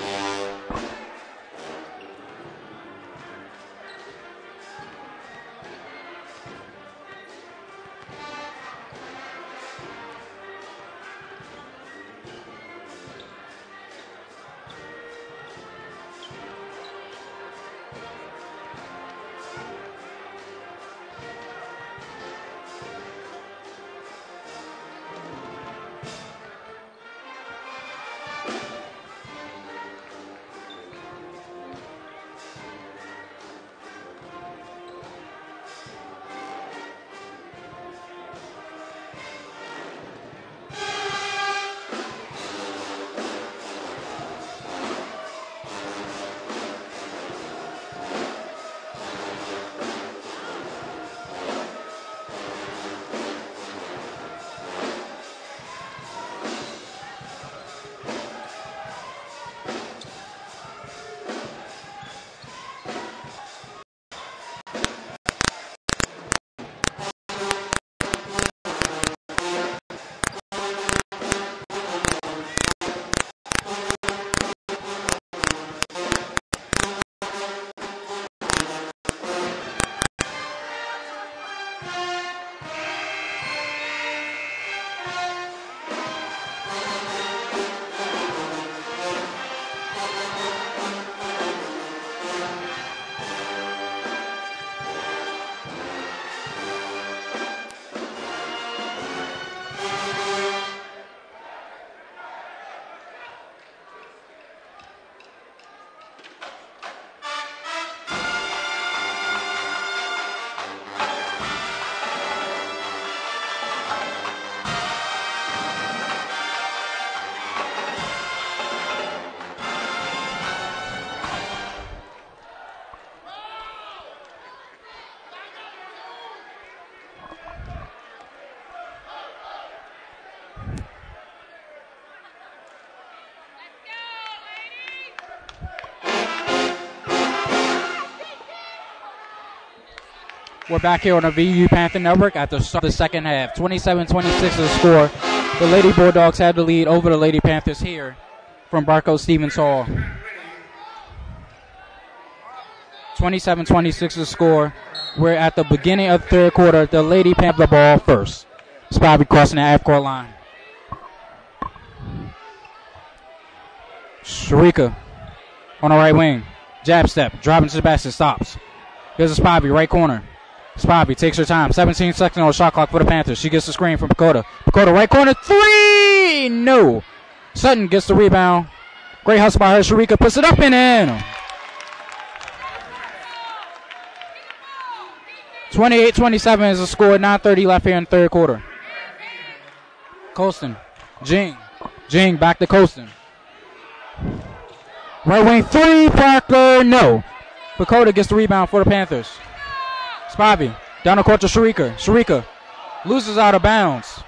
We're back here on the VU Panther Network at the start of the second half. 27-26 is the score. The Lady Bulldogs have the lead over the Lady Panthers here from Barco Stevens Hall. 27-26 is the score. We're at the beginning of the third quarter. The Lady Panther ball first. Spivey crossing the half-court line. Sharika on the right wing. Jab step. Driving to the basket. Stops. Here's a Spivey, right corner. Spivey takes her time. 17 seconds on the shot clock for the Panthers. She gets the screen from Pacoda. Pacoda, right corner. Three! No. Sutton gets the rebound. Great hustle by her. Sharika puts it up and in. 28-27 is the score. 9:30 left here in the third quarter. Colston. Jing. Jing back to Colston. Right wing three. Parker. No. Pacoda gets the rebound for the Panthers. Spivey down the court to Sharika. Sharika loses out of bounds.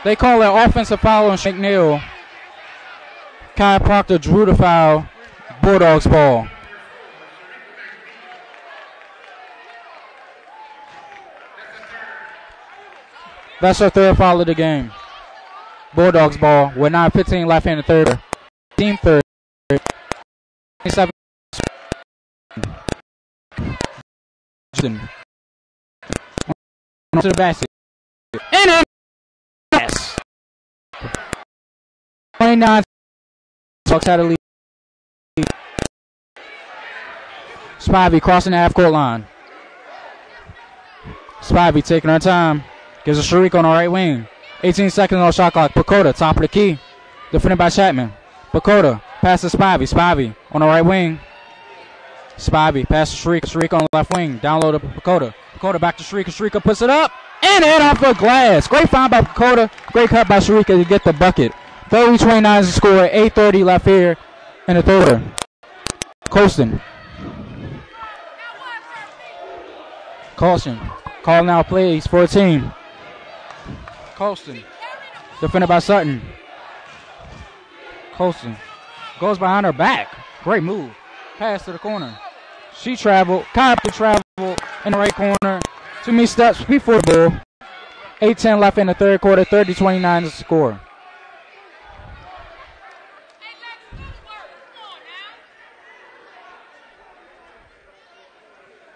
They call it offensive foul on McNeil. Kai Proctor drew the foul. Bulldogs ball. That's her third foul of the game. Bulldogs ball with 9:15 left in the third. Team third. 27. To the basket. And in. Yes. 29. Bucks had a lead. Spivey crossing the half-court line. Spivey taking her time. Gives a Sharika on the right wing. 18 seconds on shot clock. Pacoda, top of the key. Defended by Chapman. Pacoda, pass to Spivey. Spivey on the right wing. Spivey, pass to Sharika. Sharika on the left wing. Down low to Pacoda. Pacoda back to Sharika. Sharika puts it up. And it off the glass. Great find by Pacoda. Great cut by Sharika to get the bucket. 30-29 is the score. 8:30 left here in the third. Colston. Caution. Call now plays for a team. Colston. Defended by Sutton. Colston goes behind her back. Great move. Pass to the corner. She traveled. Copy traveled in the right corner. 2 me steps before the ball. 8:10 left in the third quarter. 30-29 is the score.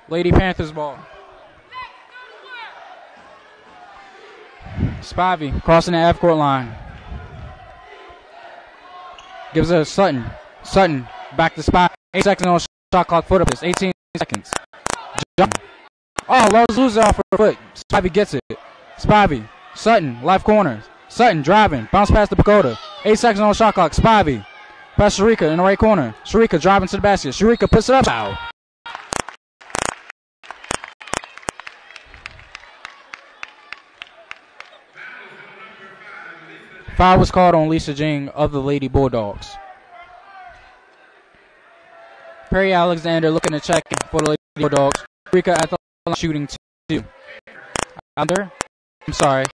Lady Panthers ball. Spivey crossing the half-court line. Gives her Sutton. Sutton back to Spivey. 8 seconds on shot clock. Foot up this. 18 seconds. Jump. Oh, Lowe's loses off her foot. Spivey gets it. Spivey. Sutton. Left corner. Sutton driving. Bounce past the Pacoda. 8 seconds on shot clock. Spivey. Pass Sharika in the right corner. Sharika driving to the basket. Sharika puts it up. Foul. Foul was called on Lisa Jing of the Lady Bulldogs. Perry Alexander looking to check for the Lady Bulldogs. Sharika at the line shooting 2. Under. I'm sorry.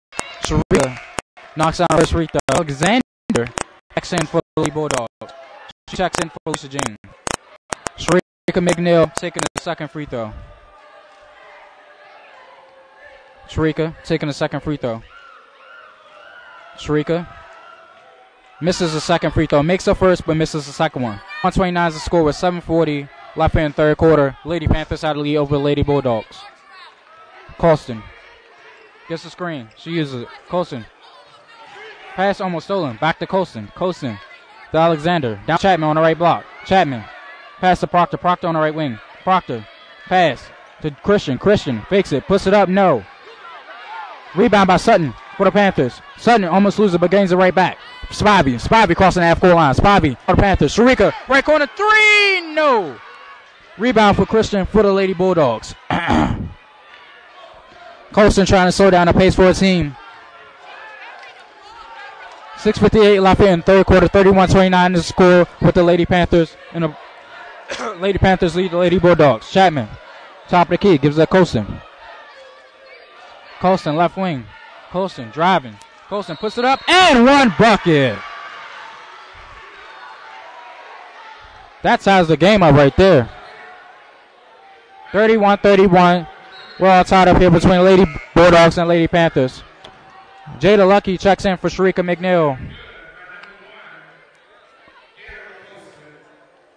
Sharika knocks out her first free throw. Alexander checks in for the Lady Bulldogs. She checks in for Lisa Jing. Sharika McNeil taking the second free throw. Sharika taking the second free throw. Sharika misses the second free throw. Makes the first, but misses the second one. 129 is the score with 7:40 left in the third quarter. Lady Panthers had a lead over the Lady Bulldogs. Colston gets the screen. She uses it. Colston. Pass almost stolen. Back to Colston. Colston to Alexander. Down Chapman on the right block. Chapman. Pass to Proctor. Proctor on the right wing. Proctor. Pass to Christian. Christian fakes it. Puts it up. No. Rebound by Sutton for the Panthers. Sutton almost loses but gains it right back. Spivey. Spivey crossing the half-court line. Spivey for the Panthers. Sharika. Right corner. 3. No. Rebound for Christian for the Lady Bulldogs. Colston trying to slow down the pace for a team. 6:58 left in third quarter. 31-29 is the score with the Lady Panthers. And the Lady Panthers lead the Lady Bulldogs. Chapman. Top of the key. Gives it to Colston. Colston left wing. Colston driving. Colston puts it up and one bucket. That ties the game up right there. 31-31. We're all tied up here between Lady Bulldogs and Lady Panthers. Jada Lucky checks in for Sharika McNeil.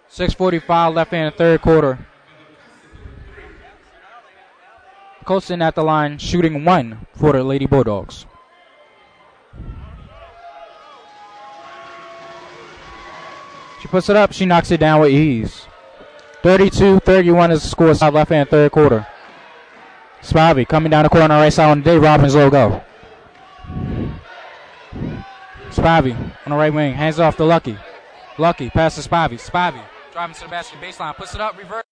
6:45 left in the third quarter. Colston at the line, shooting 1 for the Lady Bulldogs. She puts it up. She knocks it down with ease. 32-31 is the score. Side left hand third quarter. Spivey coming down the corner right side on the Dave Robbins logo. Spivey on the right wing. Hands off to Lucky. Lucky passes Spivey. Spivey driving to the basket baseline. Puts it up. Reverse.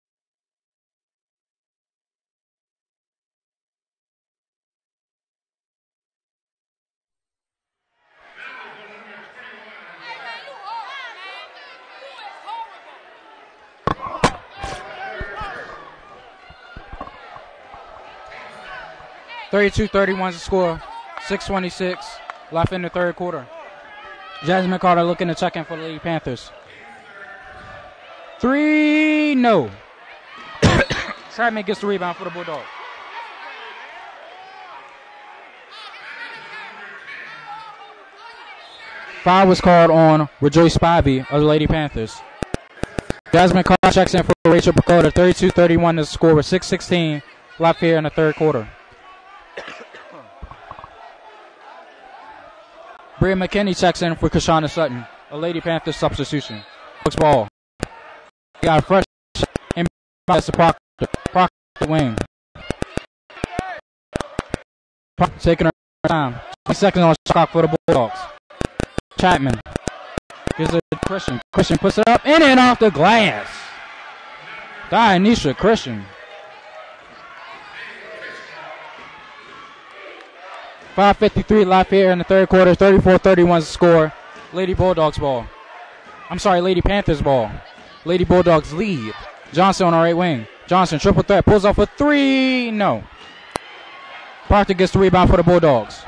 (32-31 is the score. 6:26 left in the third quarter. Jasmine Carter looking to check in for the Lady Panthers. 3, no. Chapman gets the rebound for the Bulldogs. Foul was called on Rejoice Spivey of the Lady Panthers. Jasmine Carter checks in for Rachel Pacoda. 32-31 is the score with 6:16 left here in the third quarter. Bria McKinney checks in for Kashana Sutton, a Lady Panthers substitution. Looks ball. Got a fresh in Pass to Proctor. Proctor wing. Proctor taking her time. 20 seconds on shot clock for the Bulldogs. Chapman gives it to Christian. Christian puts it up in and off the glass. Dionysia Christian. 5:53 left here in the third quarter. 34-31 score. Lady Bulldogs ball. I'm sorry, Lady Panthers ball. Lady Bulldogs lead. Johnson on the right wing. Johnson triple threat. Pulls off a three. No. Proctor gets the rebound for the Bulldogs.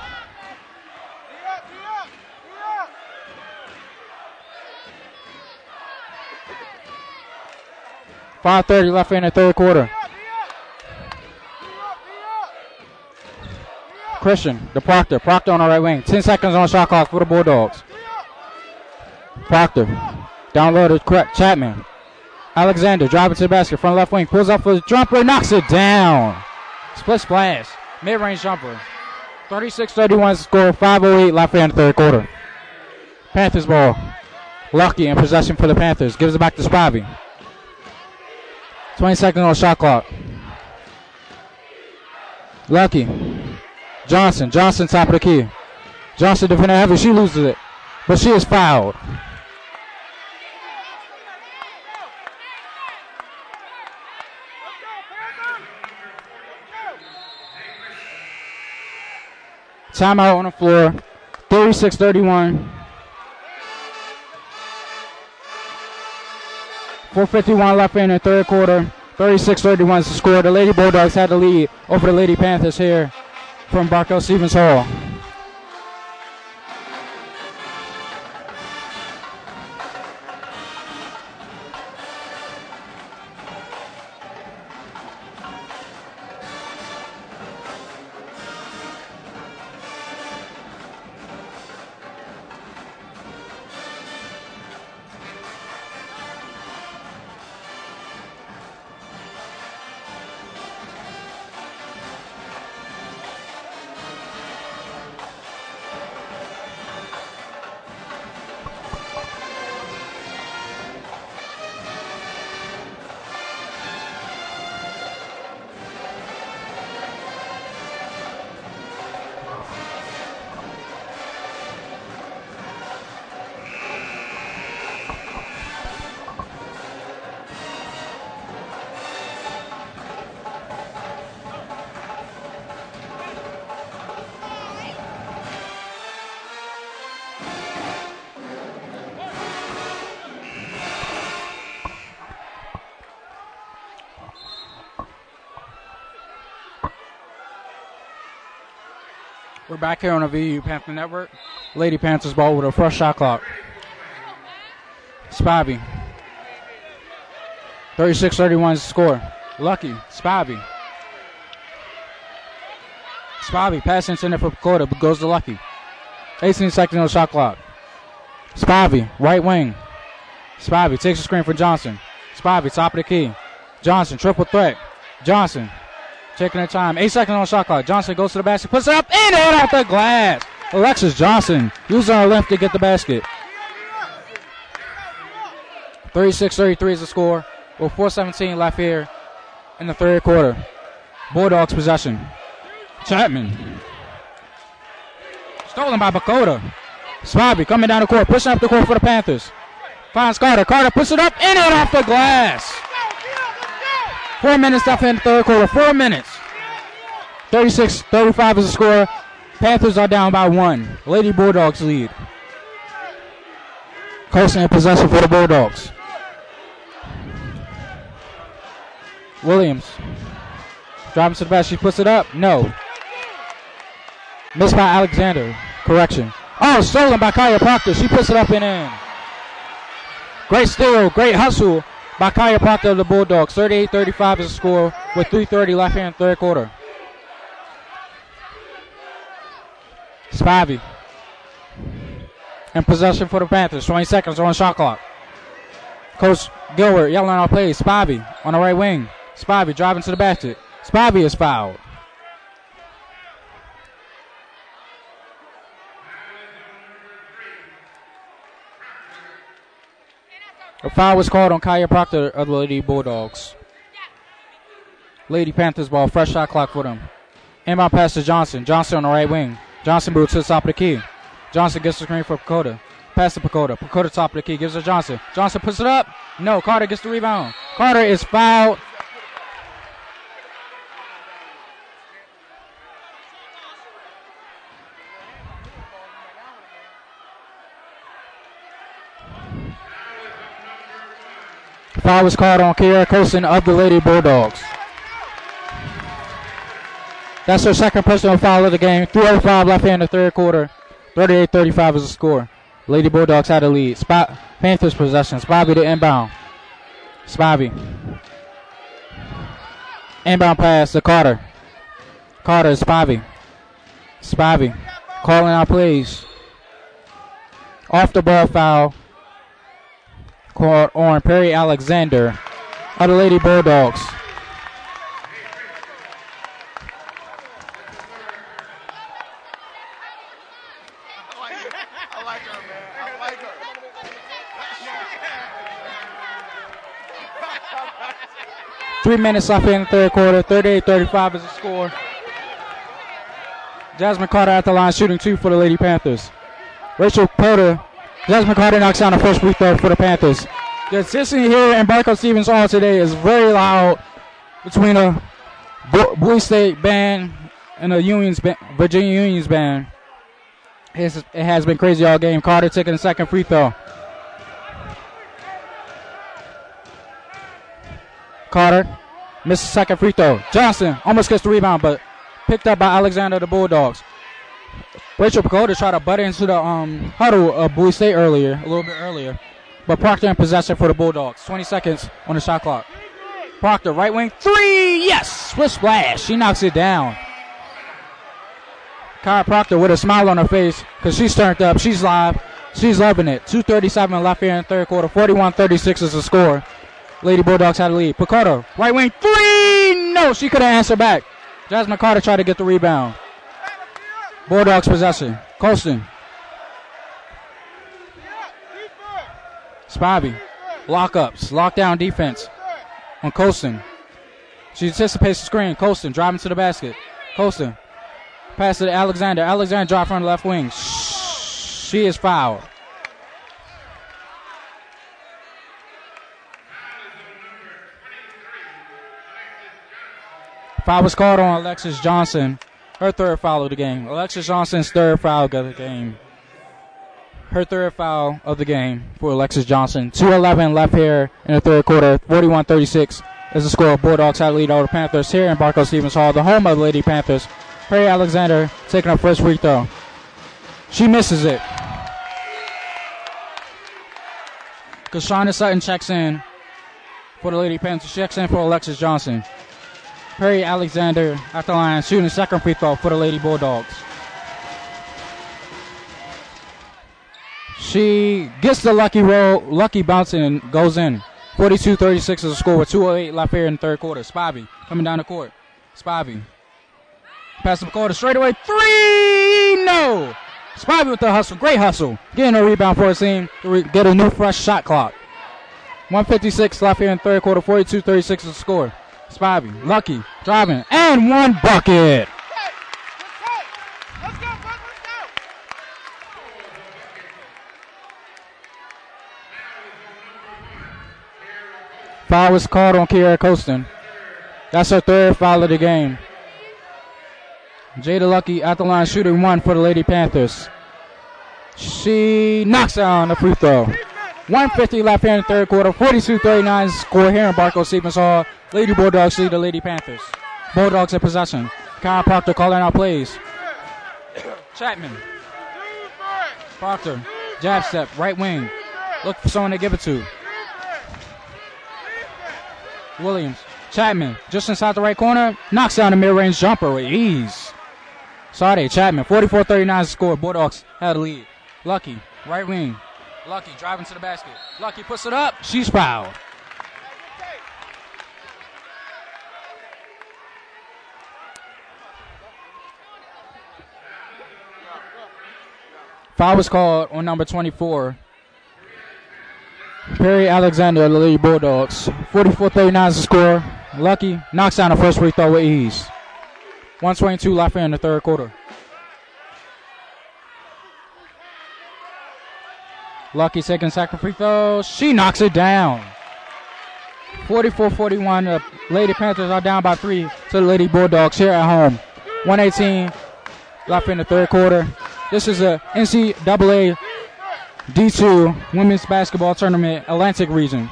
.5:30 left here in the third quarter. Christian to Proctor. Proctor on the right wing. 10 seconds on the shot clock for the Bulldogs. Proctor. Down low to Chapman. Alexander driving to the basket. Front left wing. Pulls up for the jumper. Knocks it down. Split splash. Mid-range jumper. 36-31 score. 5:08 left here in the third quarter. Panthers ball. Lucky in possession for the Panthers. Gives it back to Spivey. 20 seconds on the shot clock. Lucky. Johnson. Johnson top of the key. Johnson defending heavy. She loses it. But she is fouled. Timeout on the floor. 36-31. 4:51 left in the third quarter. 36-31 is the score. The Lady Bulldogs had the lead over the Lady Panthers here from Barkel Stevens Hall. We're back here on the VU Panther Network. Lady Panthers ball with a fresh shot clock. Spivey. 36-31 is the score. Lucky. Spivey. Spivey passing center for Dakota, but goes to Lucky. 18 seconds on the shot clock. Spivey, right wing. Spivey takes a screen for Johnson. Spivey, top of the key. Johnson, triple threat. Johnson. Taking her time. 8 seconds on the shot clock. Johnson goes to the basket. Puts it up in and out the glass. Alexis Johnson using her length to get the basket. 36-33 is the score. With 4:17 left here in the third quarter. Bulldogs possession. Chapman. Stolen by Bakota. Spivey coming down the court. Pushing up the court for the Panthers. Finds Carter. Carter puts it up in and off the glass. 4 minutes left in the third quarter. 4 minutes. 36-35 is the score. Panthers are down by 1. Lady Bulldogs lead. Colson in possession for the Bulldogs. Williams. Driving to the basket. She puts it up. No. Missed by Alexander. Correction. Oh, stolen by Kaya Proctor. She puts it up and in. Great steal. Great hustle by Kaya Proctor of the Bulldogs. 38-35 is the score with 3:30 left here in the third quarter. Spivey in possession for the Panthers. 20 seconds on the shot clock. Coach Gilbert yelling out plays. Spivey on the right wing. Spivey driving to the basket. Spivey is fouled. A foul was called on Kaya Proctor of the Lady Bulldogs. Lady Panthers ball. Fresh shot clock for them. Inbound pass to Johnson. Johnson on the right wing. Johnson moves to the top of the key. Johnson gets the screen for Pacoda. Pass to Pacoda. Pacoda top of the key. Gives it to Johnson. Johnson puts it up. No. Carter gets the rebound. Carter is fouled. Foul was called on Kiara Colson of the Lady Bulldogs. That's her second personal foul of the game. 3:05 left here in the third quarter. 38-35 is the score. Lady Bulldogs had a lead. Panthers possession. Spivey to inbound. Spivey. Inbound pass to Carter. Carter is Spivey. Spivey calling out plays. Off the ball foul called on Perry Alexander of the Lady Bulldogs. I like her, man. I like her. 3 minutes left in the third quarter. 38-35 is the score. Jasmine Carter at the line shooting 2 for the Lady Panthers. Rachel Porter. Jasmine Carter knocks down the first free throw for the Panthers. The assistant here in Barco-Stevens Hall today is very loud between a Bowie State band and a Virginia Unions band. It has been crazy all game. Carter taking the second free throw. Carter missed the second free throw. Johnson almost gets the rebound, but picked up by Alexander of the Bulldogs. Rachel Pacoda tried to butt into the huddle of Bowie State a little bit earlier. But Proctor in possession for the Bulldogs. 20 seconds on the shot clock. Proctor, right wing, 3, yes! Swift splash, she knocks it down. Kyle Proctor with a smile on her face because she's turned up, she's live, she's loving it. 2:37 left here in the third quarter, 41-36 is the score. Lady Bulldogs had a lead. Pacoda, right wing, 3, no, she couldn't answer back. Jasmine Carter tried to get the rebound. Bulldogs possession. Colston. Spivey. Lockups. Lockdown defense on Colston. She anticipates the screen. Colston driving to the basket. Colston. Pass to Alexander. Alexander drop from the left wing. She is fouled. Foul was called on Alexis Johnson. Her third foul of the game. Alexis Johnson's third foul of the game. Her third foul of the game for Alexis Johnson. 2:11 left here in the third quarter. 41-36 is the score. Bulldogs had a lead over the Panthers here in Barco-Stevens Hall, the home of the Lady Panthers. Perry Alexander taking her first free throw. She misses it. Kashana Sutton checks in for the Lady Panthers. Checks in for Alexis Johnson. Perry Alexander at the line shooting the second free throw for the Lady Bulldogs. She gets the lucky roll, lucky bounce and goes in. 42-36 is the score with 2:08 left here in the third quarter. Spivey coming down the court. Spivey. Pass to Pacoda straight away. 3! No! Spivey with the hustle. Great hustle. Getting a rebound for his team to get a new fresh shot clock. 1:56 left here in the third quarter. 42-36 is the score. Spivey, lucky, driving, and one bucket. Let's go, let's go. Foul was called on Kiara Colston. That's her third foul of the game. Jada Lucky at the line shooting 1 for the Lady Panthers. She knocks down the free throw. 1:50 left here in the third quarter. 42-39 score here in Barco-Stevens Hall. Lady Bulldogs lead the Lady Panthers. Bulldogs in possession. Kyle Proctor calling out plays. Chapman. Proctor. Jab step. Right wing. Look for someone to give it to. Williams. Chapman. Just inside the right corner. Knocks down the mid-range jumper with ease. Sade Chapman. 44-39 score. Bulldogs had a lead. Lucky. Right wing. Lucky driving to the basket. Lucky puts it up. She's fouled. Foul was called on number 24. Perry Alexander of the Lady Bulldogs. 44-39 is the score. Lucky knocks down the first free throw with ease. 1:22 left here in the third quarter. Lucky taking second free throw. She knocks it down. 44-41. The Lady Panthers are down by 3 to the Lady Bulldogs here at home. 1:18 left in the third quarter. This is a NCAA D2 women's basketball tournament Atlantic region.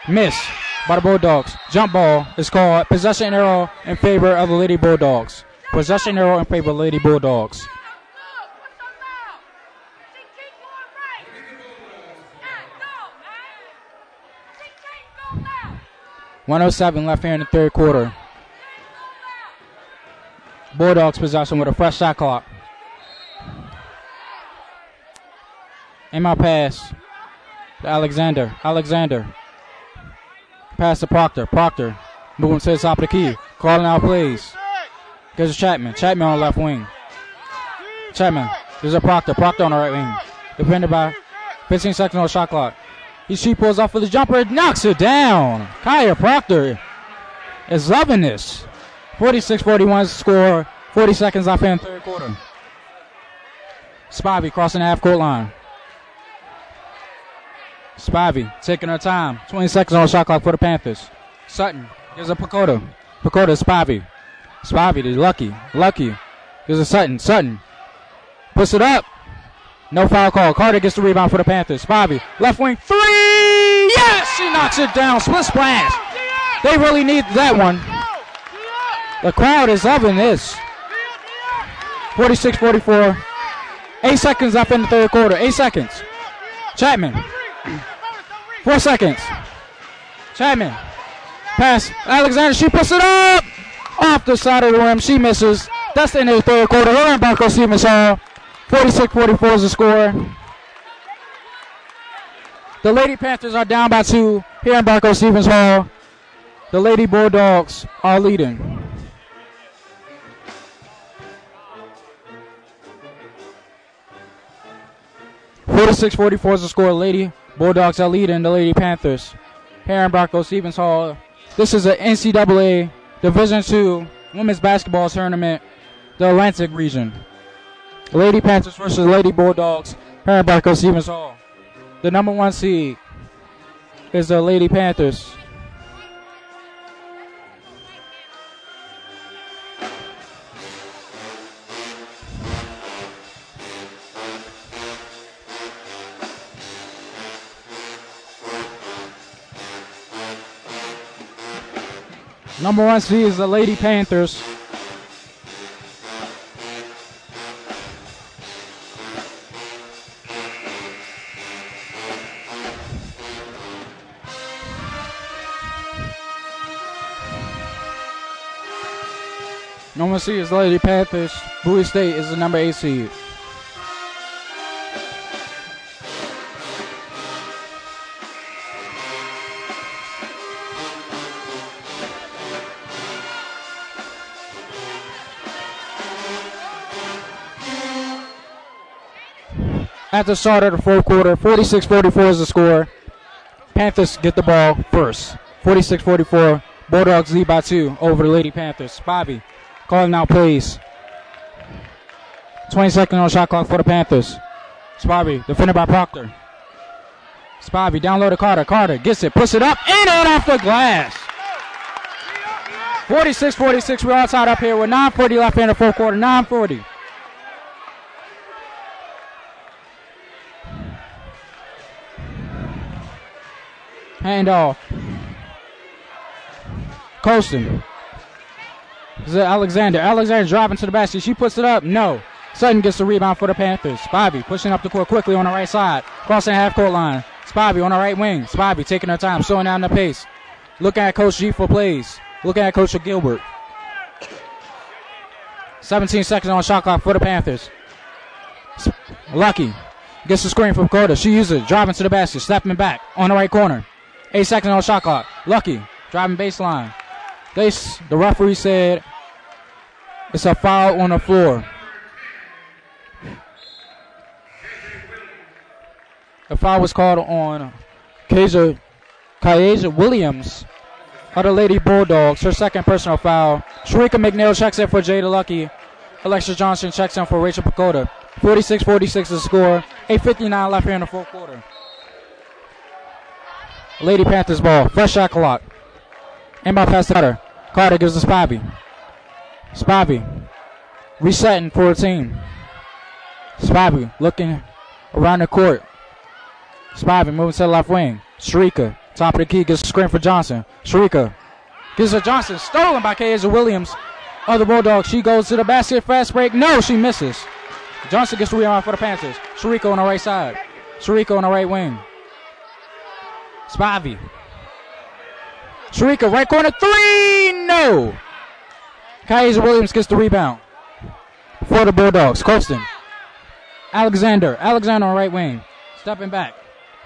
Miss by the Bulldogs. Jump ball is called. Possession arrow in favor of the Lady Bulldogs. Possession arrow in favor of the Lady Bulldogs. .107 left here in the third quarter. Bulldogs possession with a fresh shot clock. In my pass to Alexander. Pass to Proctor. Proctor moving to the top of the key. Calling out plays. Gives to Chapman. Chapman on the left wing. Chapman. There's a Proctor. Proctor on the right wing. Defended by 15 seconds on the shot clock. She pulls off for the jumper. Knocks it down. Kaya Proctor is loving this. 46-41 score. 40 seconds left in the third quarter. Spivey crossing the half-court line. Spivey taking her time. 20 seconds on the shot clock for the Panthers. Sutton gives a Pacoda. Pacoda to Spivey. Spivey to Lucky. Lucky gives a Sutton. Sutton puts it up. No foul call. Carter gets the rebound for the Panthers. Spivey, left wing, 3! Yes! She knocks it down. Split splash. They really need that one. The crowd is loving this. 46-44. 8 seconds left in the third quarter. 8 seconds. Chapman. 4 seconds. Chapman. Pass. Alexander. She puts it up. Off the side of the rim. She misses. That's the end of the third quarter. Here in Barco Stevens Hall. 46-44 is the score. The Lady Panthers are down by 2 here in Barco Stevens Hall. The Lady Bulldogs are leading. .46-44 is the score. Lady Bulldogs are leading the Lady Panthers here in Barco Stevens Hall. This is an NCAA Division II women's basketball tournament, the Atlantic region. Lady Panthers versus Lady Bulldogs here in Barco Stevens Hall. The number 1 seed is the Lady Panthers. Number 1 seed is the Lady Panthers. Number 1 seed is Lady Panthers. Bowie State is the number 8 seed. At the start of the fourth quarter, 46-44 is the score. Panthers get the ball first. 46-44. Bulldogs lead by 2 over the Lady Panthers. Bobby calling out plays. 20 seconds on shot clock for the Panthers. Spivey, defended by Proctor. Spivey down low to Carter. Carter gets it, puts it up, and off the glass. 46-46. We're all tied up here with 9:40 left in the fourth quarter. 9:40. Hand off. Colston. Is it Alexander? Alexander driving to the basket. She puts it up. No. Sutton gets the rebound for the Panthers. Spivey pushing up the court quickly on the right side. Crossing the half-court line. Spivey on the right wing. Spivey taking her time, slowing down the pace. Looking at Coach G for plays. Looking at Coach Gilbert. 17 seconds on shot clock for the Panthers. Lucky gets the screen from Carter. She uses it. Driving to the basket. Stepping back on the right corner. 8 seconds on shot clock. Lucky driving baseline. The referee said it's a foul on the floor. The foul was called on Kaiser Williams of the Lady Bulldogs. Her second personal foul. Sharika McNeil checks in for Jada Lucky. Alexa Johnson checks in for Rachel Pagoda. 46-46 is the score. 8:59 left here in the fourth quarter. Lady Panthers ball. Fresh shot clock. Inbound pass to Carter. Carter gives to Spivey. Spivey resetting for a team. Spivey looking around the court. Spivey moving to the left wing. Sharika, top of the key, gets a screen for Johnson. Sharika gives to Johnson. Stolen by Kaeja Williams of the Bulldogs. She goes to the basket. Fast break. No, she misses. Johnson gets the rebound for the Panthers. Sharika on the right side. Sharika on the right wing. Spivey. Sharika, right corner, three, no. Kaeja Williams gets the rebound for the Bulldogs. Colston. Alexander on the right wing. Stepping back.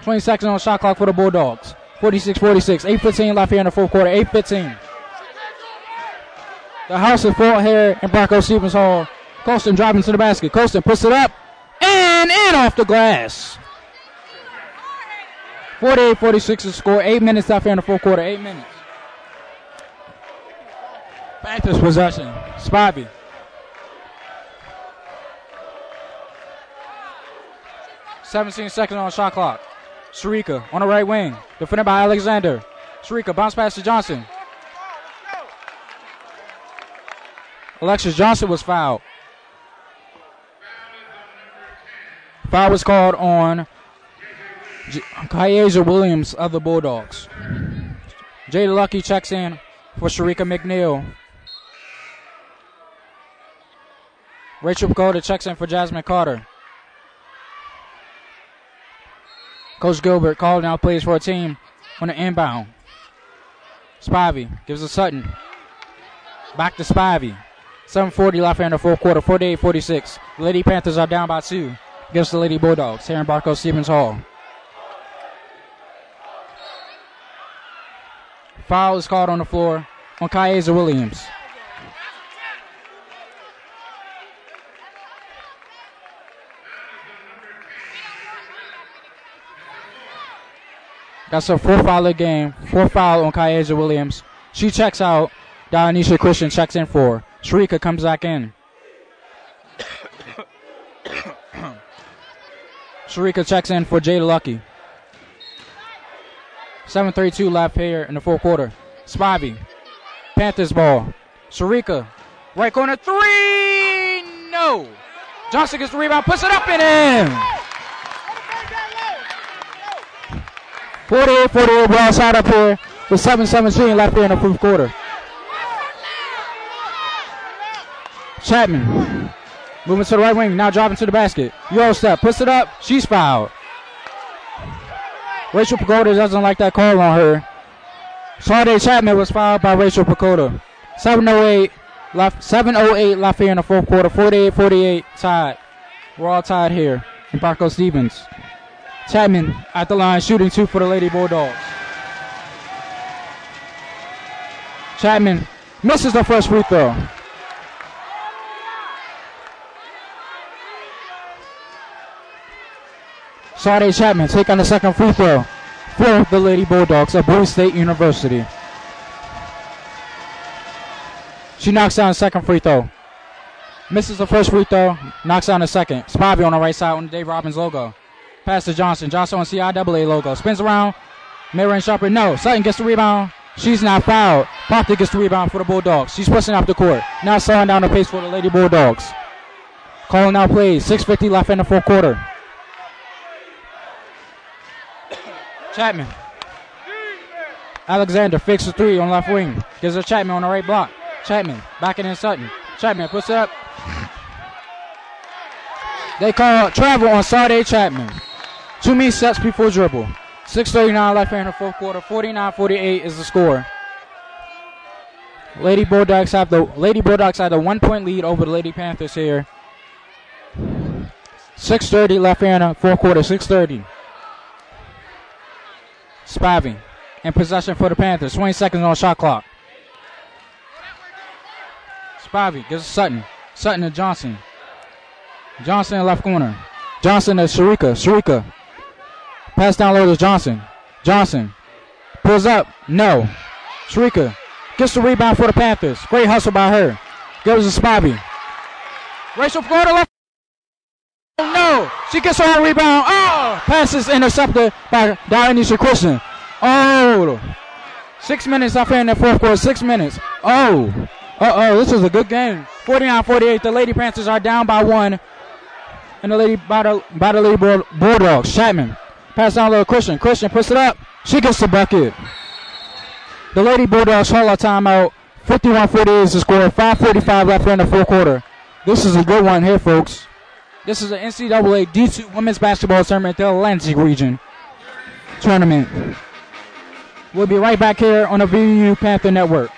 20 seconds on the shot clock for the Bulldogs. 46-46. 8:15 left here in the fourth quarter. 8:15. The house is full here in Barco Stevens Hall. Colston driving to the basket. Colston puts it up and in off the glass. 48-46 is score. 8 minutes left here in the fourth quarter. 8 minutes. Panthers possession. Spivey. "17 seconds on the shot clock. Sharika on the right wing. Defended by Alexander. Sharika bounce pass to Johnson. Alexis Johnson was fouled. Foul was called on Kaeja Williams of the Bulldogs. Jada Lucky checks in for Sharika McNeil. Rachel Pagoda checks in for Jasmine Carter. Coach Gilbert calling out plays for a team on the inbound. Spivey gives to Sutton. Back to Spivey. 7:40 left here in the fourth quarter. 48-46. The Lady Panthers are down by 2 against the Lady Bulldogs here in Barco Stevens Hall. Foul is called on the floor on Kaeja Williams. That's her fourth foul of the game. Fourth foul on Kaeja Williams. She checks out. Dionysia Christian checks in for. Sharika comes back in. Sharika checks in for Jada Lucky. 7:32 left here in the fourth quarter. Spivey. Panthers ball. Sharika. Right corner, three! No! Johnson gets the rebound, puts it up and in! 48-48 ball shot up here with 7:17 left here in the fourth quarter. Chapman moving to the right wing, now driving to the basket. Euro step, puts it up, she's fouled. Rachel Pagoda doesn't like that call on her. Sade Chapman was fouled by Rachel Pagoda. 7:08 left here in the fourth quarter. 48-48 tied. We're all tied here in Barco Stevens. Chapman at the line, shooting 2 for the Lady Bulldogs. Chapman misses the first free throw. Sade Chapman take on the second free throw for the Lady Bulldogs of Bowie State University. She knocks down the second free throw. Misses the first free throw, knocks down the second. Spivey on the right side on the Dave Robbins logo. Pass to Johnson. Johnson on CIAA logo. Spins around. Mary Sharper. No. Sutton gets the rebound. She's not fouled. Proctor gets the rebound for the Bulldogs. She's pushing up the court. Now slowing down the pace for the Lady Bulldogs. Calling out plays. 6:50 left in the fourth quarter. Chapman. Alexander fakes the three on left wing. Gives her Chapman on the right block. Chapman backing in Sutton. Chapman puts it up. They call travel on Sade Chapman. 2 mean sets before dribble. 6:39 left here in the fourth quarter. 49-48 is the score. Lady Bulldogs have the 1-point lead over the Lady Panthers here. 6:30 left here in the fourth quarter. 6:30. Spivey in possession for the Panthers. 20 seconds on the shot clock. Spivey gives to Sutton. Sutton to Johnson. Johnson in left corner. Johnson to Sharika. Sharika. Pass down low to Johnson. Johnson pulls up. No. Sharika gets the rebound for the Panthers. Great hustle by her. Goes to Spivey. Rachel go to left. Oh no! She gets her own rebound. Oh! Pass is intercepted by Dionysia Christian. Oh! 6 minutes left in the fourth quarter. 6 minutes. Oh! This is a good game. 49-48. The Lady Panthers are down by 1. And the Lady by the Lady Bulldogs. Chapman. Pass down to Christian. Christian puts it up. She gets the bucket. The Lady Bulldogs call a timeout. 51-48 is the score. 5:45 left in the fourth quarter. This is a good one here, folks. This is an NCAA D2 women's basketball tournament, the Atlantic region tournament. We'll be right back here on the VU Panther Network.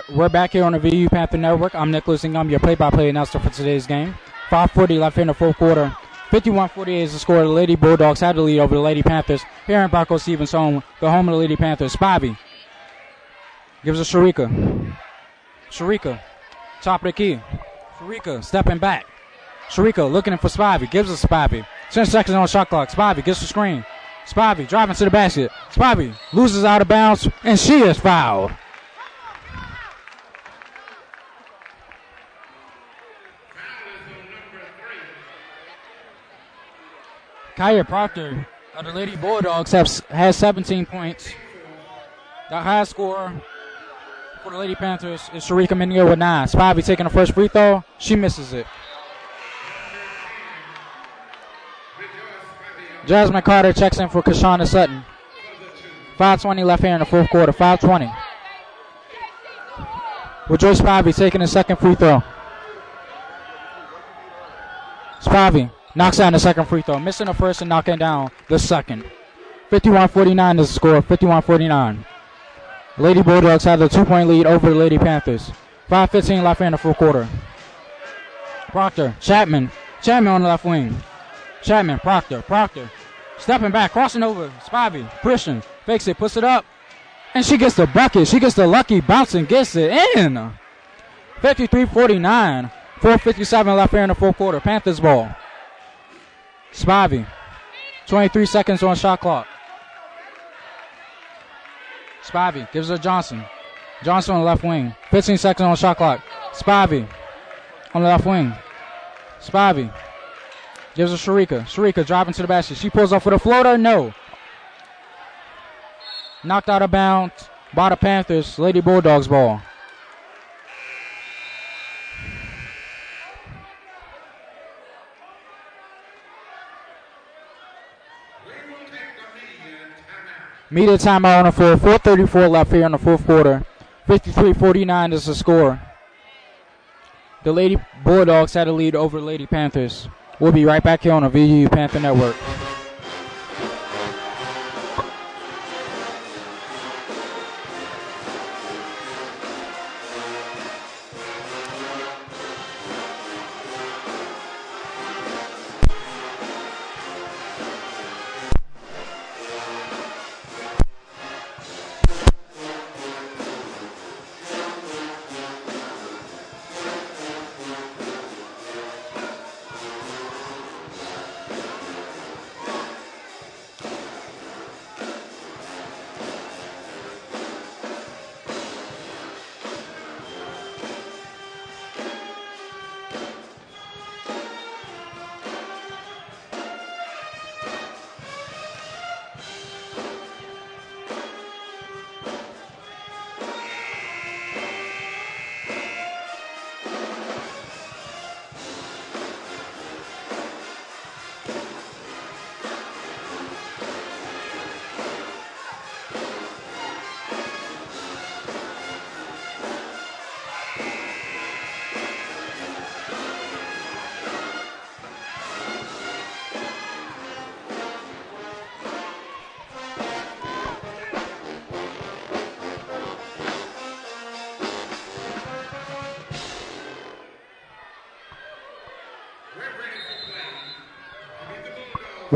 We're back here on the VU Panther Network. I'm Nicholas and I'm your play-by-play announcer for today's game. 5:40 left in the fourth quarter. 51-48 is the score. The Lady Bulldogs had the lead over the Lady Panthers. Here in Barco Stevens home, the home of the Lady Panthers. Spivey gives it Sharika. Sharika, top of the key. Sharika stepping back. Sharika looking for Spivey. Gives it Spivey. 10 seconds on the shot clock. Spivey gets the screen. Spivey driving to the basket. Spivey loses out of bounds, and she is fouled. Kaya Proctor of the Lady Bulldogs has 17 points. The high score for the Lady Panthers is Sharika Minio with 9. Spivey taking the first free throw. She misses it. Jasmine Carter checks in for Kashana Sutton. 5:20 left here in the fourth quarter. 5:20. With Joyce Spivey taking the second free throw. Spivey knocks down the second free throw. Missing the first and knocking down the second. 51-49 is the score. 51-49. Lady Bulldogs have the 2-point lead over the Lady Panthers. 5:15 left in the fourth quarter. Proctor, Chapman on the left wing. Chapman, Proctor. Stepping back, crossing over. Spivey, Christian, fakes it, puts it up. And she gets the bucket. She gets the lucky bounce and gets it in. 53-49. 4:57 left here in the fourth quarter. Panthers ball. Spivey, 23 seconds on shot clock. Spivey gives it to Johnson. Johnson on the left wing. 15 seconds on shot clock. Spivey on the left wing. Spivey gives it to Sharika. Sharika driving to the basket. She pulls up for the floater. No. Knocked out of bounds by the Panthers. Lady Bulldogs ball. Media timeout on the floor. 4:34 left here in the fourth quarter. 53-49 is the score. The Lady Bulldogs had a lead over the Lady Panthers. We'll be right back here on the VU Panther Network.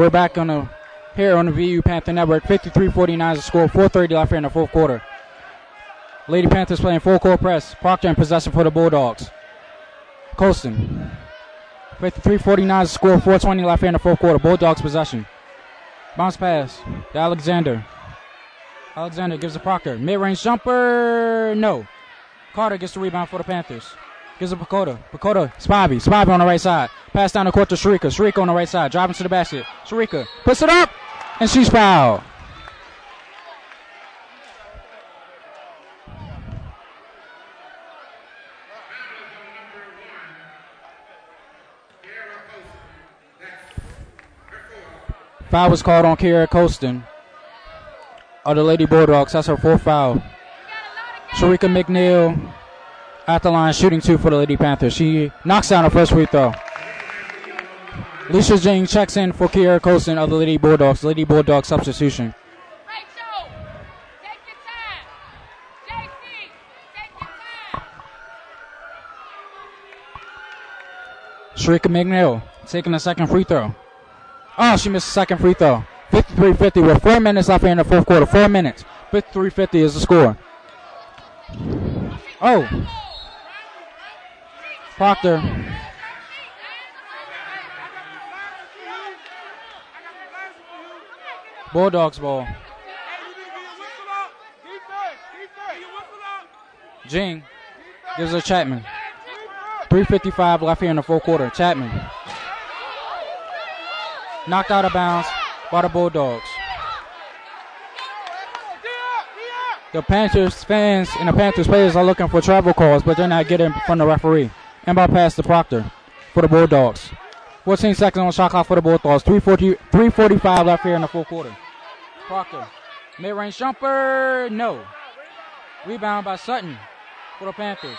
We're back here on the VU Panther Network. 53-49 is the score. 4:30 left here in the fourth quarter. Lady Panthers playing full court press. Proctor in possession for the Bulldogs. Colston. 53-49 is the score. 4:20 left here in the fourth quarter. Bulldogs possession. Bounce pass to Alexander. Alexander gives to Proctor. Mid-range jumper. No. Carter gets the rebound for the Panthers. Gives it Pacoda. Pacoda. Spivey. Spivey on the right side. Pass down the court to Sharika. Sharika on the right side. Driving to the basket. Sharika puts it up. And she's fouled. Foul was called on Kiera Colston of the Lady Bulldogs. That's her fourth foul. Sharika McNeil at the line shooting 2 for the Lady Panthers. She knocks down her first free throw. Alicia Jane checks in for Kiera Colston of the Lady Bulldogs. Lady Bulldogs substitution. Sharika McNeil taking the second free throw. Oh, she missed the second free throw. 53-50 with 4 minutes left here in the fourth quarter. 4 minutes. 53-50 is the score. Oh. Proctor. Bulldogs ball. Jing gives her Chapman. 3:55 left here in the fourth quarter. Chapman. Knocked out of bounds by the Bulldogs. The Panthers fans and the Panthers players are looking for travel calls, but they're not getting from the referee. Inbound pass to Proctor for the Bulldogs. 14 seconds on the shot clock for the Bulldogs. 3:45 left here in the fourth quarter. Proctor. Mid-range jumper. No. Rebound by Sutton for the Panthers.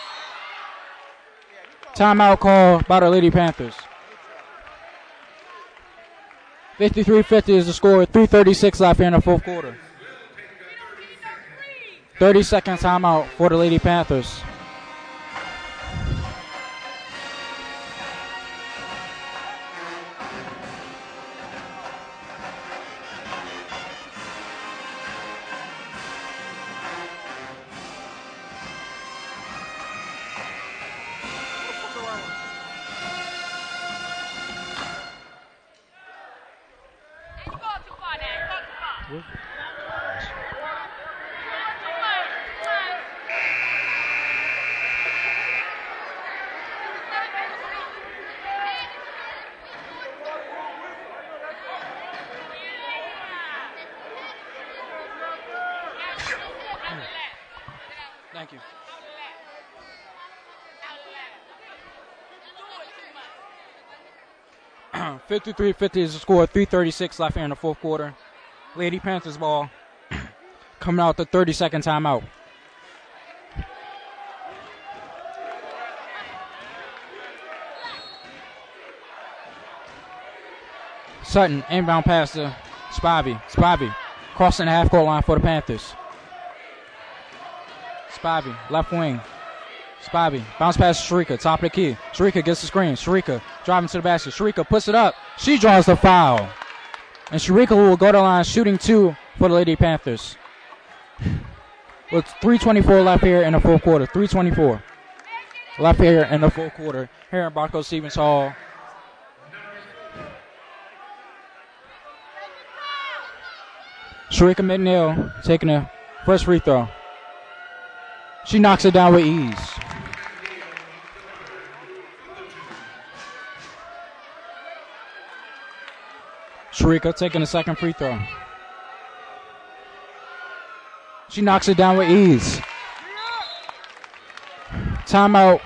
Timeout call by the Lady Panthers. 53-50 is the score. 3:36 left here in the fourth quarter. 30-second timeout for the Lady Panthers. Thank you. 53-50 is the score. 3:36 left here in the fourth quarter. Lady Panthers ball coming out the 30-second timeout. Sutton, inbound pass to Spivey. Spivey crossing the half-court line for the Panthers. Spivey, left wing. Spivey, bounce pass to Sharika, top of the key. Sharika gets the screen. Sharika driving to the basket. Sharika puts it up. She draws the foul. And Sharika will go to the line shooting 2 for the Lady Panthers. With 3:24 left here in the fourth quarter. 3:24 left here in the fourth quarter. Here in Barco Stevens Hall. Sharika McNeil taking the first free throw. She knocks it down with ease. Sharika taking the second free throw. She knocks it down with ease. Timeout.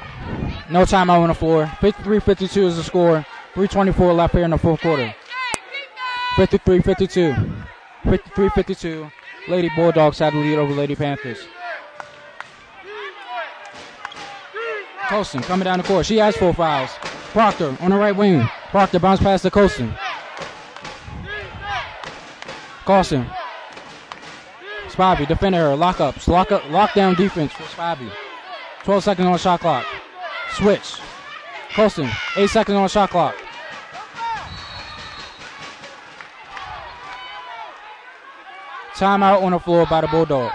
No timeout on the floor. 53-52 is the score. 3:24 left here in the fourth quarter. 53-52. 53-52. Lady Bulldogs had the lead over Lady Panthers. Colston coming down the court. She has 4 fouls. Proctor on the right wing. Proctor bounce pass to Colston. Colston. Spivey defending her. Lockups. Lockdown defense for Spivey. 12 seconds on the shot clock. Switch. Colston. 8 seconds on the shot clock. Timeout on the floor by the Bulldog.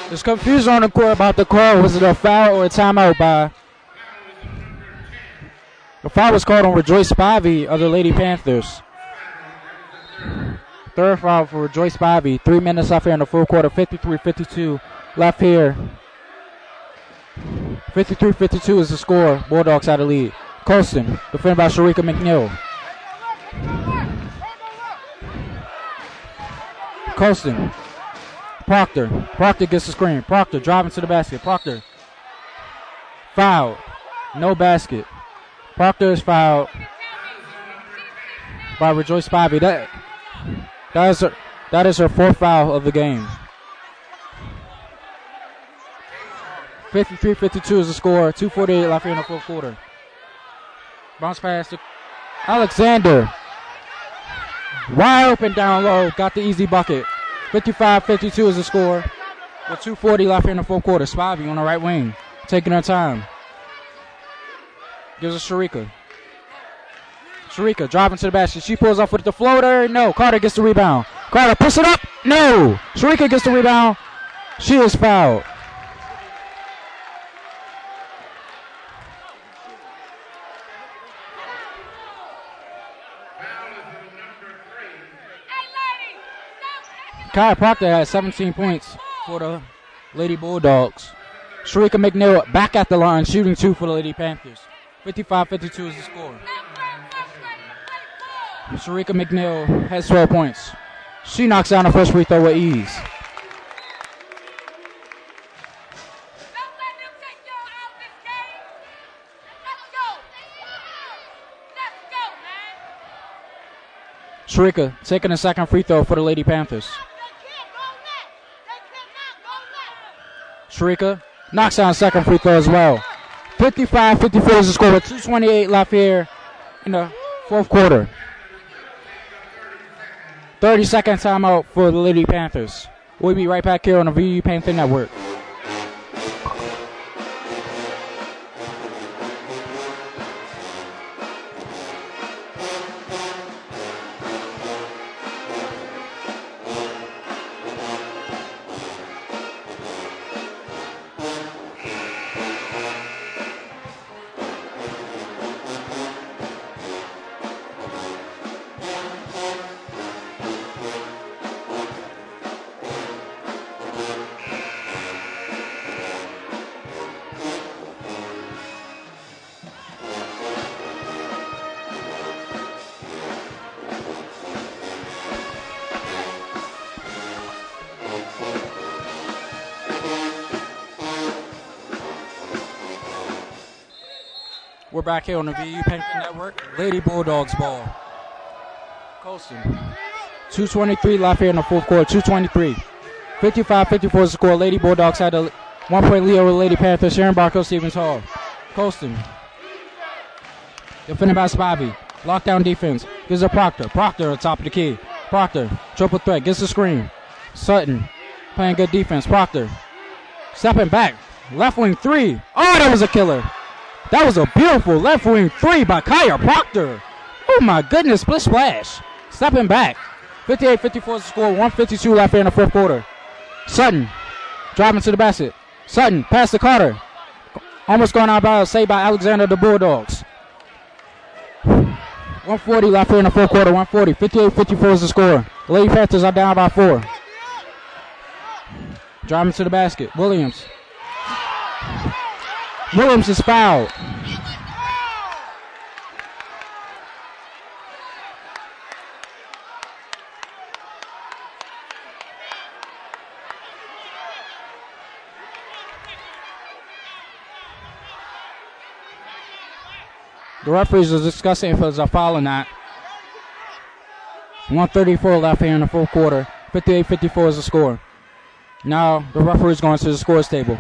There's confusion on the court about the call. Was it a foul or a timeout by... The foul was called on Rejoice Spivey of the Lady Panthers. Third foul for Rejoice Spivey. 3 minutes left here in the full quarter. 53-52 left here. 53-52 is the score. Bulldogs out of lead. Colston, defended by Sharika McNeil. Colston. Proctor. Proctor gets the screen. Proctor driving to the basket. Proctor. Foul. No basket. Proctor is fouled by Rejoice Spivey. That is her fourth foul of the game. 53-52 is the score. 2:48 left here in the fourth quarter. Bounce pass to Alexander. Wide open down low. Got the easy bucket. 55-52 is the score. With 2:40 left here in the fourth quarter. Spivey on the right wing. Taking her time. Gives it Sharika. Sharika driving to the basket. She pulls off with the floater. No. Carter gets the rebound. Carter push it up. No. Sharika gets the rebound. She is fouled. Kyle Proctor has 17 points for the Lady Bulldogs. Sharika McNeil back at the line, shooting 2 for the Lady Panthers. 55-52 is the score. Sharika McNeil has 12 points. She knocks down the first free throw with ease. Sharika taking the second free throw for the Lady Panthers. Sharika knocks down second free throw as well. 55-54 is the score with 2:28 left here in the fourth quarter. 30-second timeout for the Lady Panthers. We'll be right back here on the VU Panther Network. We're back here on the VU Panther Network. Lady Bulldogs ball. Colston. 2:23 left here in the fourth quarter. 2:23. 55-54 is the score. Lady Bulldogs had a 1-point lead over the Lady Panthers. Sharon Barco, Stevens Hall. Colston. Defended by Spivey. Lockdown defense. Gives it Proctor. Proctor at the top of the key. Proctor. Triple threat. Gets the screen. Sutton. Playing good defense. Proctor. Stepping back. Left wing 3. Oh, that was a killer. That was a beautiful left wing 3 by Kaya Proctor. Oh my goodness, split splash. Stepping back. 58-54 is the score. 1:52 left here in the fourth quarter. Sutton driving to the basket. Sutton pass to Carter. Almost going out by saved by Alexander the Bulldogs. 1:40 left here in the fourth quarter. 1:40. 58-54 is the score. The Lady Panthers are down by 4. Driving to the basket. Williams is fouled. The referees are discussing if it's a foul or not. 1:34 left here in the fourth quarter. 58-54 is the score. Now the referee's going to the scores table.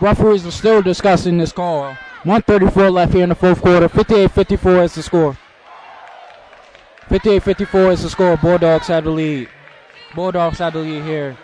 Referees are still discussing this call. 134 left here in the fourth quarter. 58-54 is the score. 58-54 is the score. Bulldogs have the lead. Bulldogs have the lead here.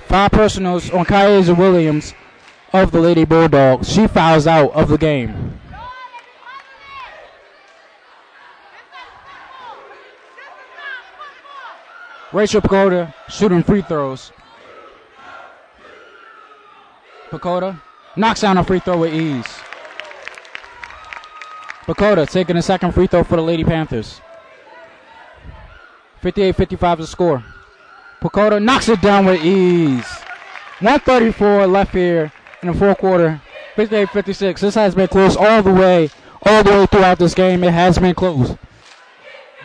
Five personals on Kaiser Williams of the Lady Bulldogs. She fouls out of the game. Rachel Pagoda shooting free throws. Pagoda knocks down a free throw with ease. Pagoda taking the second free throw for the Lady Panthers. 58-55 the score. Pagoda knocks it down with ease. 134 left here in the fourth quarter. 58-56. This has been close all the way throughout this game. It has been close.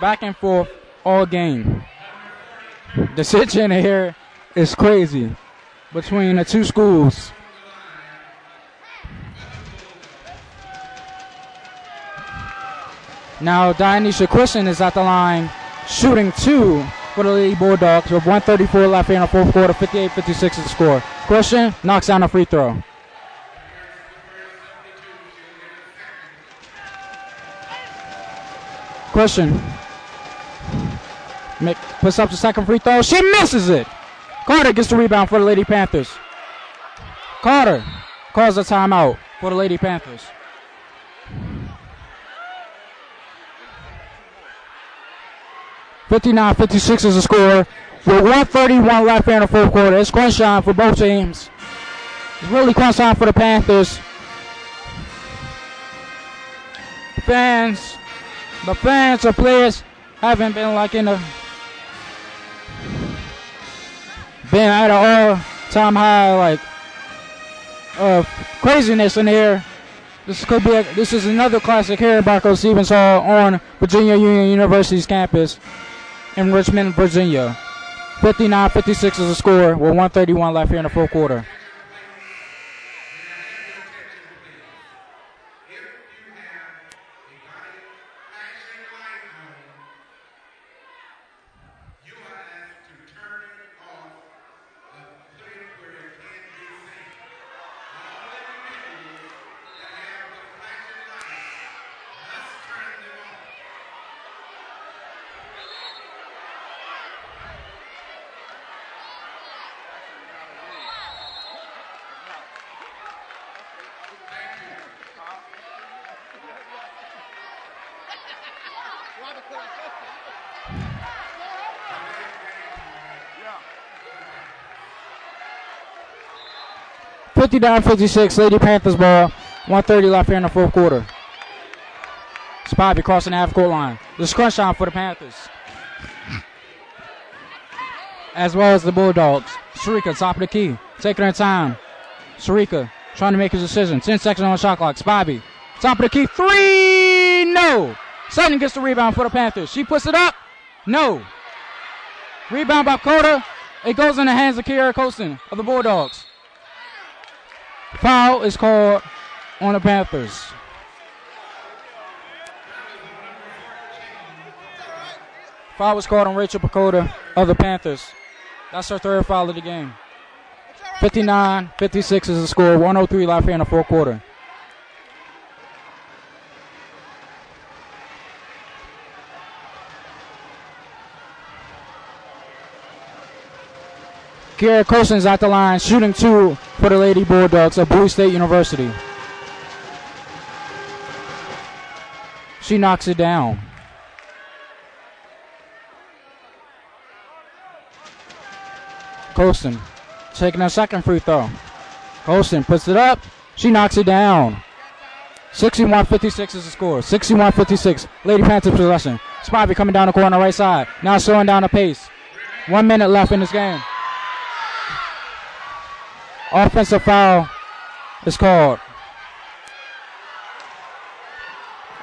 Back and forth all game. The situation here is crazy between the two schools. Now Dionysia Christian is at the line shooting two for the Lady Bulldogs with 134 left here in the fourth quarter. 58-56 is the score. Christian knocks down a free throw. Christian puts up the second free throw. She misses it. Carter gets the rebound for the Lady Panthers. Carter calls a timeout for the Lady Panthers. (59-56) is the score. With 1:31 left here in the fourth quarter. It's crunch time for both teams. It's really crunch time for the Panthers. The fans or players haven't been like been at an all-time high of craziness in here. This is another classic here at Barco Stevens Hall on Virginia Union University's campus in Richmond, Virginia. 59-56 is the score with 1:31 left here in the fourth quarter. (59-56) Lady Panthers ball. 1:30 left here in the fourth quarter. Spivey crossing the half-court line. The crunch time for the Panthers, as well as the Bulldogs. Sharika, top of the key, taking her time. Sharika trying to make his decision. 10 seconds on the shot clock. Spivey, top of the key, three, no. Sutton gets the rebound for the Panthers. She puts it up, no. Rebound by Coda. It goes in the hands of Kiara Colston of the Bulldogs. Foul is called on the Panthers. Foul was called on Rachel Pagoda of the Panthers. That's her third foul of the game. 59-56 is the score. 1:03 left here in the fourth quarter. Kiara Colson's at the line, shooting two for the Lady Bulldogs of Bowie State University. She knocks it down. Colson taking her second free throw. Colston puts it up. She knocks it down. 61-56 is the score. 61-56. Lady Panthers possession. Spivey coming down the court on the right side. Now slowing down the pace. 1 minute left in this game. Offensive foul is called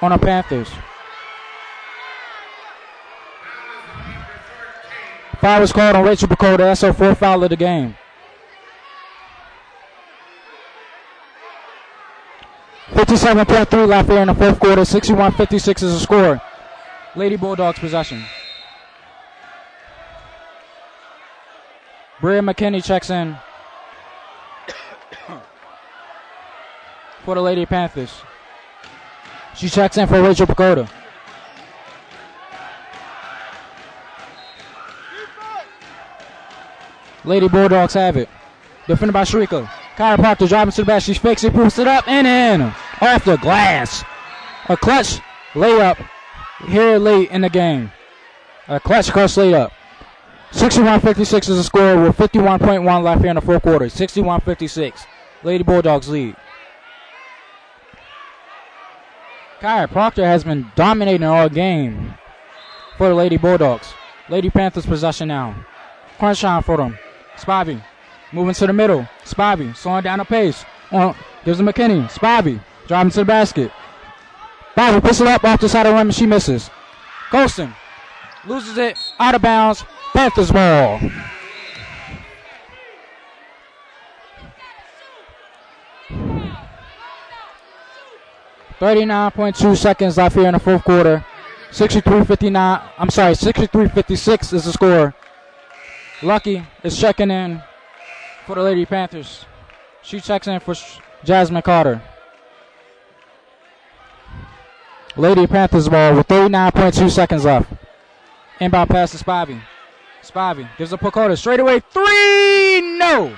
on the Panthers. Foul was called on Rachel Pacoda. That's her fourth foul of the game. 57.3 left here in the fourth quarter. 61-56 is the score. Lady Bulldogs possession. Bria McKinney checks in for the Lady Panthers. She checks in for Rachel Pacoda. Lady Bulldogs have it. Defended by Shrika. Kyra Proctor driving to the back. She fakes it, pulls it up, and in. Off the glass. A clutch layup here late in the game. A clutch layup. 61-56 is the score with 51.1 left here in the fourth quarter. 61-56. Lady Bulldogs lead. Kyra Proctor has been dominating all game for the Lady Bulldogs. Lady Panthers possession now. Crunch time for them. Spivey moving to the middle. Spivey slowing down the pace. Gives to McKinney. Spivey driving to the basket. Spivey puts it up off the side of the rim and she misses. Colston loses it out of bounds. Panthers ball. .2 seconds left here in the fourth quarter. 63-56 is the score. Lucky is checking in for the Lady Panthers. She checks in for Jasmine Carter. Lady Panthers ball with 39.2 seconds left. Inbound pass to Spivey. Spivey gives a Pacoda straight away. 3! No!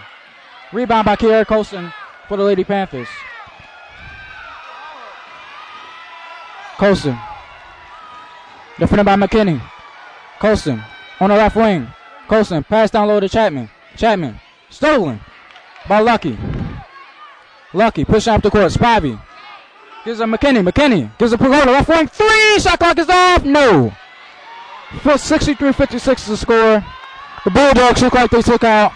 Rebound by Kiara Colston for the Lady Panthers. Colston. Defended by McKinney. Colston on the left wing. Colston pass down low to Chapman. Chapman stolen by Lucky. Lucky pushing up the court. Spivey gives a McKinney. McKinney gives a Pacoda left wing. 3! Shot clock is off. No! 63-56 is the score. The Bulldogs look like they took it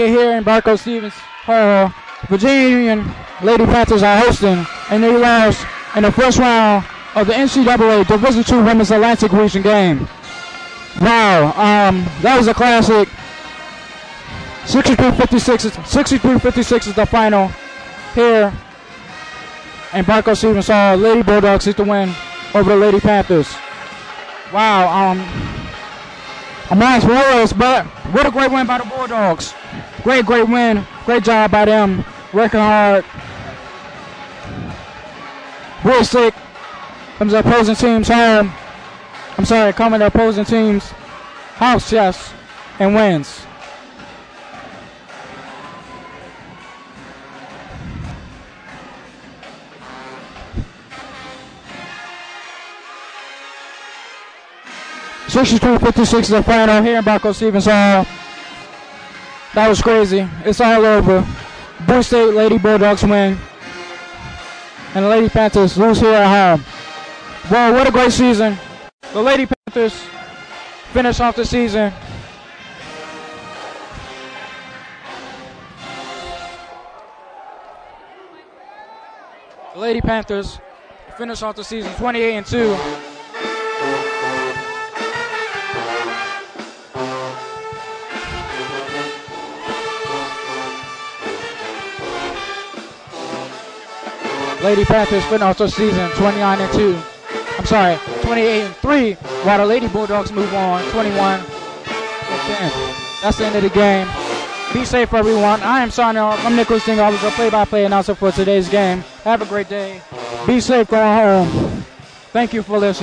here in Barco Stevens Hall. Virginia Union Lady Panthers are hosting, and they lost in the first round of the NCAA Division II Women's Atlantic Region game. Wow, that was a classic. 63-56 is the final here in Barco Stevens Hall. Lady Bulldogs get the win over the Lady Panthers. Wow, I'm not spoilers, but what a great win by the Bulldogs. Great win. Great job by them. Working hard. Real sick. Comes the opposing team's home. Coming to opposing team's house, yes, and wins. .56 is the final here in Barco Stevens Hall. That was crazy. It's all over. Bowie State Lady Bulldogs win. And the Lady Panthers lose here at home. Well, what a great season. The Lady Panthers finish off the season. The Lady Panthers finish off the season 28-2. Lady Panthers finish off the season 28-3, while the Lady Bulldogs move on 21-10. That's the end of the game. Be safe, everyone. I am signing off. I'm Nicholas Dingle. I was the play-by-play announcer for today's game. Have a great day. Be safe going home. Thank you for listening.